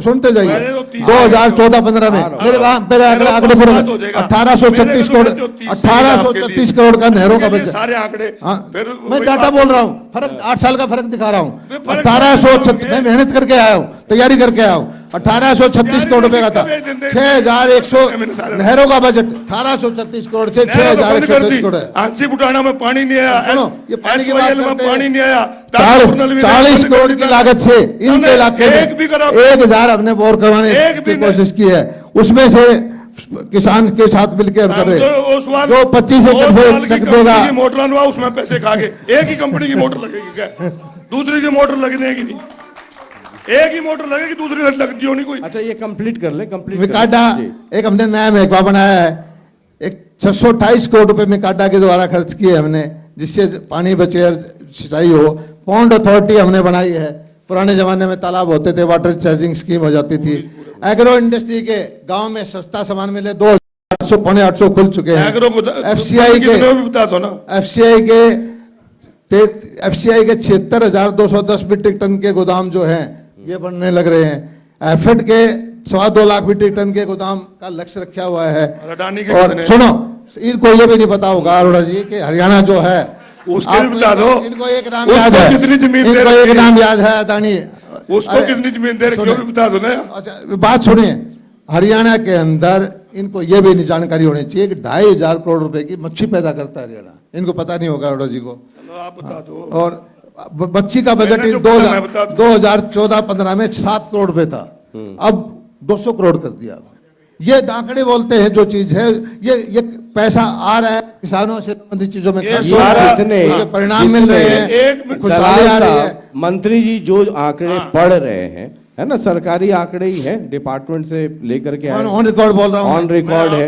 सुनते जाइए। मैंने तो 2014-15 में मेरे आंकड़े पूरे 1836 करोड़ 1836 करोड़ का नहरों का बजट। सारे आंकड़े फिर मैं डाटा बोल रहा हूँ, फर्क 8 साल का फर्क दिखा रहा हूँ। 1836 मैं मेहनत करके आया हूँ, तैयारी करके आया हूँ। 1836 करोड़ रुपए का था। 6,100 नहरों का बजट 1836 करोड़ से 6,136 करोड़ है। आंसी बुटाना में पानी नहीं आया, ये पानी की बात करते हैं। पानी नहीं आया। 40 करोड़ की लागत से इनके इलाके में 1,000 हमने बोर करवाने की कोशिश की है। उसमें से किसान के साथ मिलकर कर रहे हैं। तो उस बार जो 25 एकड़ से तक देगा, की मोटर लगवा, उसमें पैसे खा गए। एक ही कंपनी की मोटर लगेगी क्या? दूसरी की मोटर लगने की नहीं, एक ही मोटर लगेगी, दूसरी लगती होनी कोई। अच्छा ये कंप्लीट कर ले, कंप्लीट मिकाडा एक हमने नया महकमा बनाया है, एक 628 करोड़ रुपए मिकाडा के द्वारा खर्च किए हमने, जिससे पानी बचे और सिंचाई हो। पॉन्ड अथॉरिटी हमने बनाई है, पुराने जमाने में तालाब होते थे, वाटर चार्जिंग स्कीम हो जाती थी। एग्रो इंडस्ट्री के गांव में सस्ता सामान मिले, 2,800 पौने 800 खुल चुके हैं। एफसीआई के 76,210 मीट्रिक टन के गोदाम जो हैं ये बनने लग रहे हैं। एफेड के 2.25 लाख मीट्रिक टन के गोदाम का लक्ष्य रखा हुआ है। और सुनो, इनको ये भी नहीं पता होगा अरोड़ा जी कि हरियाणा जो है, उसके भी बता दो, इनको एक नाम याद है, कितनी जमीन, इनको एक नाम याद है अदानी, उसको कितनी जमीन दे रखी है भी बता दो ना। अच्छा बात सुनिए, हरियाणा के अंदर इनको ये भी नहीं जानकारी होनी चाहिए कि 2,500 करोड़ रुपए की मच्छी पैदा करता है हरियाणा। इनको पता नहीं होगा अरोड़ा जी को। आप बता दो। और मच्छी का बजट मैंने जो पता मैं बता दूं। 2014-15 में 7 करोड़ रुपए था, अब 200 करोड़ कर दिया। ये आंकड़े बोलते हैं जो चीज है, ये पैसा आ रहा है किसानों से संबंधित चीजों में, उसके परिणाम मिल रहे हैं, खुशहाली आ रही है। मंत्री जी जो आंकड़े पढ़ रहे हैं, है ना, सरकारी आंकड़े ही हैं, डिपार्टमेंट से लेकर के ऑन रिकॉर्ड बोल रहा हूँ, ऑन रिकॉर्ड है।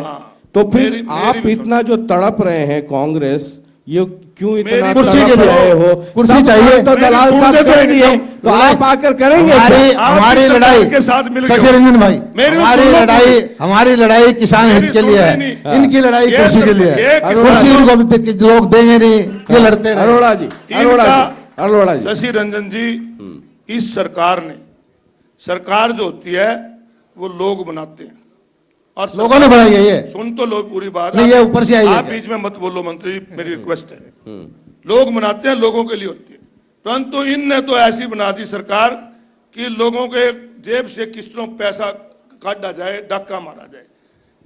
तो फिर आप इतना जो तड़प रहे हैं कांग्रेस, ये क्यों इतना कुर्सी के तड़प रहे हो? कुर्सी चाहिए तो दलाल साहब कर दिए, तो आप आकर करेंगे। हमारी लड़ाई के साथ मिल शशि रंजन भाई, हमारी लड़ाई किसान हित के लिए है, इनकी लड़ाई कुर्सी के लिए है। कुर्सी इनको लोग देंगे नहीं, ये लड़ते रहे। अरोड़ा जी, शशि रंजन जी, इस सरकार जो होती है वो लोग बनाते हैं, और लोगों ने बनाई है। ये सुन तो लो पूरी बात, नहीं, ये ऊपर से आई है। आप बीच में मत बोलो मंत्री, मेरी रिक्वेस्ट है। लोग बनाते हैं, लोगों के लिए होती है, परंतु इनने तो ऐसी बना दी सरकार कि लोगों के जेब से किस तरह पैसा काटा जाए, डाका मारा जाए।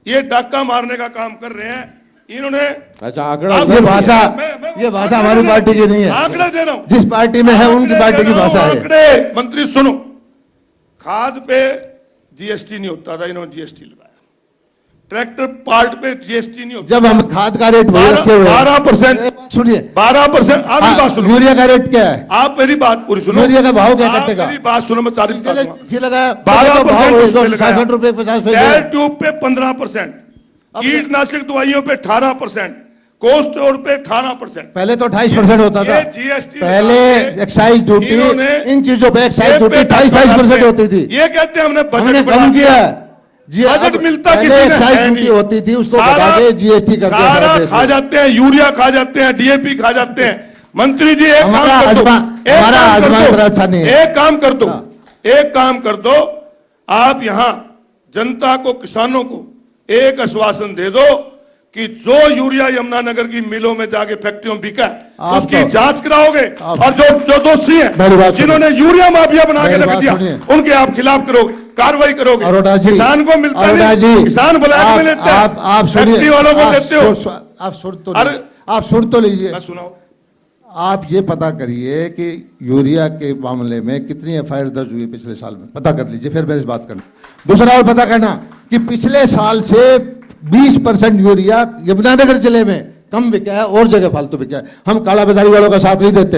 ये डाका मारने का काम कर रहे हैं इन्होंने। अच्छा आंकड़ा, ये भाषा हमारी पार्टी की नहीं है, आंकड़े दे रहा हूं, जिस पार्टी में है उनकी पार्टी की भाषा है। आंकड़े मंत्री सुनो, खाद पे जीएसटी नहीं होता था, इन्होंने जीएसटी लगाया। ट्रैक्टर पार्ट पे जीएसटी नहीं होता। जब हम खाद का रेट वही रखे हुए 12%, सुनिए 12%। आप मेरी बात सुनो, यूरिया का रेट क्या है? आप मेरी बात पूरी सुनो। यूरिया का भाव क्या आप कटेगा? मेरी बात सुनो, मैं तारीफ करता हूं। 12% 60 रुपए 50 पैसे, गैर ट्यूब पे 15%, कीटनाशक दवाइयों पे 18%, कोस्ट स्टोर पे 18%। पहले तो 28% होता था। जीएसटी पहले एक्साइज ड्यूटी, इन चीजों पे एक्साइज ड्यूटी 28% होती थी। ये कहते हैं हमने हमने बजट कम किया। बजट मिलता पहले किसी एक्साइज ने ड्यूटी होती थी, उसको बढ़ा के जीएसटी कर दिया। सारा खा जाते हैं, यूरिया खा जाते हैं, डीएपी खा जाते हैं। मंत्री जी एक हमारा काम कर दो, अच्छा नहीं है। एक काम कर दो, आप यहां जनता को, किसानों को एक आश्वासन दे दो कि जो यूरिया यमुनानगर की मिलों में जाके फैक्ट्रियों में बिका है उसकी जांच कराओगे, और जो दोषी हैं जिन्होंने यूरिया माफिया बना के रख दिया उनके आप खिलाफ करोगे, कार्रवाई करोगे। किसान को मिलता नहीं, किसान ब्लैक में लेते हैं, आप फैक्ट्री वालों को देते हो। आप सुन तो लीजिए, मैं सुनाओ। आप ये पता करिए कि यूरिया के मामले में कितनी एफआईआर दर्ज हुई पिछले साल में, पता कर लीजिए, फिर मेरी बात करना। दूसरा और पता करना कि पिछले साल से 20% यूरिया यमुनानगर जिले में कम बिका है और जगह फालतू बिका है। हम काला बाजारी वालों का साथ नहीं देते,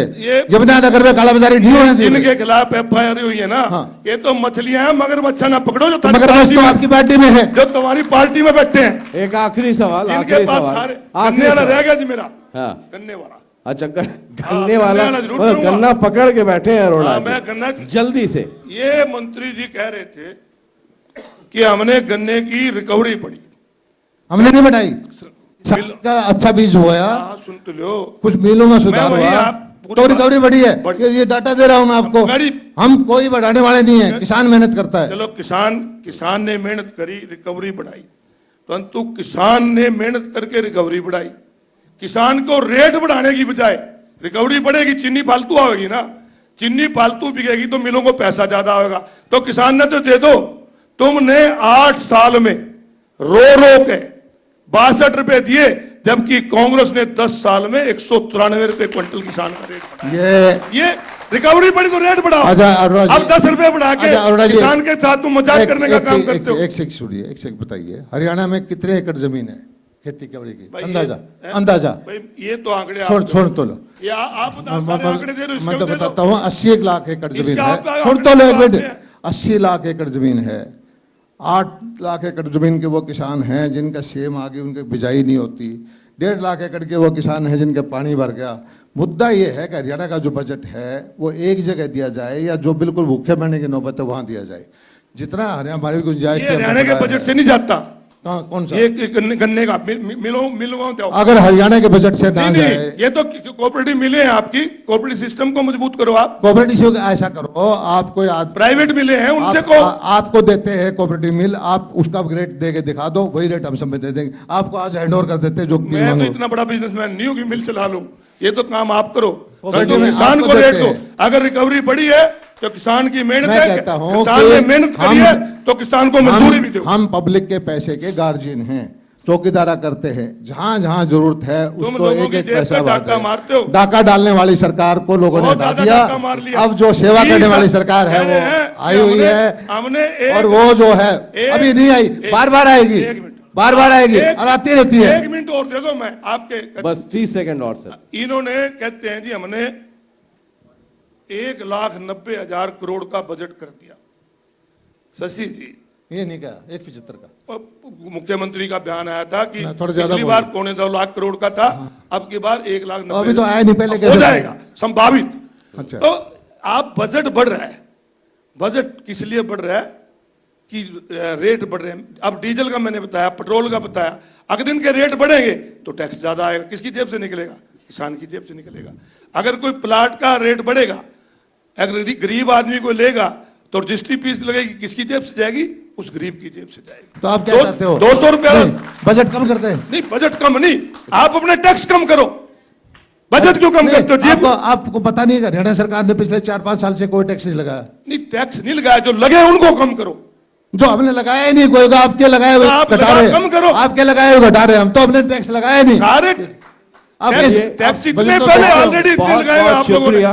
यमुनानगर में काला बाजारी नहीं होने दी। जिनके खिलाफ एफआईआर हुई है ना, ये तो मछलियां हैं, मगरमच्छ ना पकड़ो जो मगरमच्छ तो आपकी पार्टी में है, जो तुम्हारी पार्टी में बैठे हैं। एक आखिरी सवाल, इनके पास सारे गन्ने वाला रह गया जी मेरा। गन्ने वाला, अच्छा गन्ने वाला, गन्ना पकड़ के बैठे हैं अरोड़ा। मैं गन्ना जल्दी से, ये मंत्री जी कह रहे थे कि हमने गन्ने की रिकवरी पड़ी, हमने नहीं बढ़ाई। का अच्छा बीज हुआ, सुन तो लो, कुछ मिलों में सुधार हुआ तो रिकवरी बढ़ी है। ये डाटा दे रहा हूं मैं आपको, हम कोई बढ़ाने वाले नहीं है, किसान मेहनत करता है। चलो किसान ने मेहनत करी, रिकवरी बढ़ाई, परंतु किसान ने मेहनत करके रिकवरी बढ़ाई। किसान को रेट बढ़ाने की बजाय रिकवरी बढ़ेगी, चीनी फालतू आएगी ना, चीनी फालतू बिकेगी तो मिलों को पैसा ज्यादा आएगा। तो किसान ने तो दे दो, तुमने 8 साल में रो के 62 रुपए दिए, जबकि कांग्रेस ने 10 साल में 193 रुपए क्विंटल किसान का रेट बढ़ाया। रिकवरी बढ़ी तो रेट बढ़ाओ। अच्छा, अरोड़ा जी। अब 10 रुपए बढ़ा के अच्छा, अरोड़ा जी। किसान के साथ तुम मजाक करने का काम करते हो। एक से सुनिए, एक से बताइए, हरियाणा में कितने एकड़ जमीन है खेती कवरी की? भाई अंदाजा भाई ये तो आंकड़े छोड़ तो लो। ये आप सारे आंकड़े दे रहे हो, इसके मैं तो दे दो। बताता हूँ 80 लाख एकड़ जमीन इसका है। आपका सुन तो आंकड़े लो एक तो मिनट। आपने- 80 लाख एकड़ जमीन है। 8 लाख एकड़ जमीन के वो किसान हैं जिनका सेम आगे उनकी बिजाई नहीं होती। 1.5 लाख एकड़ के वो किसान हैं जिनके पानी भर गया। मुद्दा ये है कि हरियाणा का जो बजट है वो एक जगह दिया जाए या जो बिल्कुल भूखे मरने की नौबत है वहां दिया जाए। जितना हमारी गुंजाइश ये हरियाणा के बजट से नहीं जाता। कौन सा? ये गन्ने का मिलो जाओ। अगर हरियाणा के बजट से ना नहीं, जाए, नहीं, ये तो कोऑपरेटिव मिले हैं आपकी, कोऑपरेटिव सिस्टम को मजबूत करो आप। कोऑपरेटिव ऐसा करो, आपको प्राइवेट मिले हैं उनसे को आपको देते हैं कोऑपरेटिव मिल, आप उसका रेट दे के दिखा दो, वही रेट हम सब दे देंगे आपको। आज हैंड ओवर कर देते हैं जो मिल मैं तो मांगो। इतना बड़ा बिजनेसमैन नहीं हूं कि मिल चला लूं। ये तो काम आप करो, कोऑपरेटिव तो में किसान आपको को रेट देते दो। हैं। अगर रिकवरी बढ़ी है तो किसान की मेहनत मैं है, कहता हूं किसान कि ने मेहनत करी है तो किसान को मजदूरी भी दो। हम पब्लिक के पैसे के गार्जियन हैं, चौकीदारा करते हैं। जहां जहां जरूरत है उसको लोगों एक की एक जेब पैसा पे डाका बांटे। मारते हो। डाका डालने वाली सरकार को लोगों ने बहुत हटा ज्यादा डाका मार दिया। लिया। अब जो सेवा करने वाली 20 सरकार है कह रहे हैं वो आई हुई है, हमने और वो जो है अभी नहीं आई, बार बार आएगी, एक मिनट, बार बार आएगी और आती रहती है। 1 मिनट और दे दो, मैं आपके बस 30 सेकंड और सर। इन्होंने कहते हैं जी हमने 1,90,000 करोड़ का बजट कर दिया। शशि जी, ये नहीं कहा 175 का। मुख्यमंत्री का बयान आया था कि थोड़ा ज्यादा पिछली बार 1.25 लाख करोड़ का था, अब की बार 1,90,000 अभी तो आया नहीं, पहले हो कैसे जाएगा संभावित। अच्छा। तो आप बजट बढ़ रहा है, बजट किस लिए बढ़ रहा है कि रेट बढ़ रहे हैं। अब डीजल का मैंने बताया, पेट्रोल का बताया, अगर दिन के रेट बढ़ेंगे तो टैक्स ज्यादा आएगा। किसकी जेब से निकलेगा? किसान की जेब से निकलेगा। अगर कोई प्लाट का रेट बढ़ेगा, अगर गरीब आदमी को लेगा तो रजिस्ट्री फीस लगेगी, किसकी जेब से जाएगी? उस गरीब की जेब से जाएगी। तो आप क्या चाहते हो? 200 रुपया बजट कम करते हैं? नहीं, बजट कम नहीं, आप अपने टैक्स कम करो। बजट क्यों कम करते हो? जेब आपको पता नहीं है हरियाणा सरकार ने पिछले 4-5 साल से कोई टैक्स नहीं लगाया। नहीं, टैक्स नहीं लगाया, जो लगे उनको कम करो। जो हमने लगाया ही नहीं, कोई आपके लगाए हुए आप घटा लगा रहे, कम करो। आपके लगाए हुए घटा रहे, हम तो अपने टैक्स लगाए नहीं। सारे टैक्स इतने पहले ऑलरेडी इतने लगाए हुए आप लोगों ने।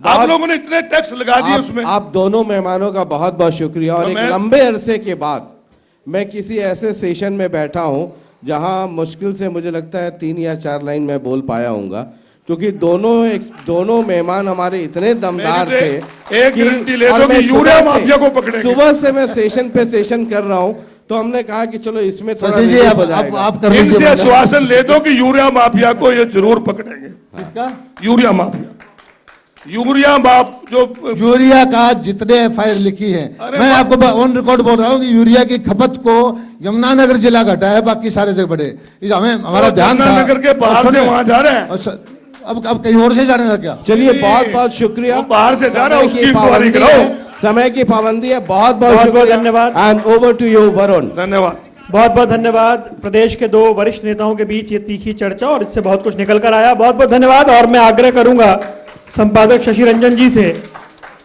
आप लोगों ने इतने टैक्स लगा दिए उसमें। आप दोनों मेहमानों का बहुत बहुत शुक्रिया। और एक लंबे अरसे के बाद मैं किसी ऐसे सेशन में बैठा हूं जहां मुश्किल से मुझे लगता है 3 या 4 लाइन मैं बोल पाया हूंगा, क्योंकि दोनों मेहमान हमारे इतने दमदार थे। एक गारंटी ले और दो मैं कि यूरिया माफिया को पकड़ेंगे। सुबह से मैं सेशन पे सेशन कर रहा हूं, तो हमने कहा कि चलो इसमें थोड़ा शशि जी, relief अब हो जाएगा। आप कर इनसे लीजिए। आश्वासन ले दो कि यूरिया माफिया को ये जरूर पकड़ेंगे। किसका? यूरिया माफिया, यूरिया बाप जो यूरिया का जितने एफआईआर लिखी है, अरे मैं आपको ऑन रिकॉर्ड बोल रहा हूँ कि यूरिया की खपत को यमुनानगर जिला घटा है, बाकी सारे जगह बढ़े। हमें हमारा ध्यान था। यमुनानगर के बाहर से वहां जा रहे हैं। अच्छा, अब कहीं और से जाने लगा क्या? चलिए, बहुत बहुत शुक्रिया। वो बाहर से जा रहा है, समय की उसकी इंक्वायरी पाबंदी कराओ। है, समय की पाबंदी है। बहुत बहुत बहुत शुक्रिया, धन्यवाद। And over to you Varun. धन्यवाद। बहुत बहुत धन्यवाद। प्रदेश के 2 वरिष्ठ नेताओं के बीच ये तीखी चर्चा और इससे बहुत कुछ निकल कर आया। बहुत बहुत धन्यवाद। और मैं आग्रह करूंगा संपादक शशि रंजन जी से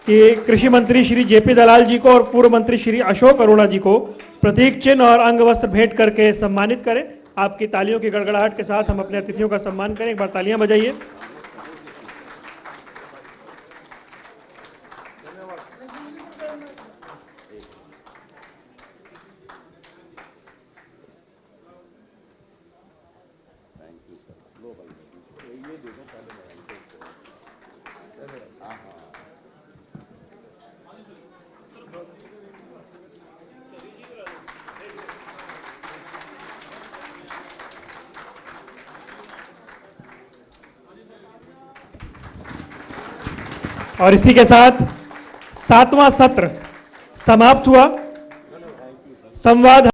कि कृषि मंत्री श्री जेपी दलाल जी को और पूर्व मंत्री श्री अशोक अरोड़ा जी को प्रतीक चिन्ह और अंग वस्त्र भेंट करके सम्मानित करें। आपकी तालियों की गड़गड़ाहट के साथ हम अपने अतिथियों का सम्मान करें। एक बार तालियां बजाइए। और इसी के साथ 7वां सत्र समाप्त हुआ। संवाद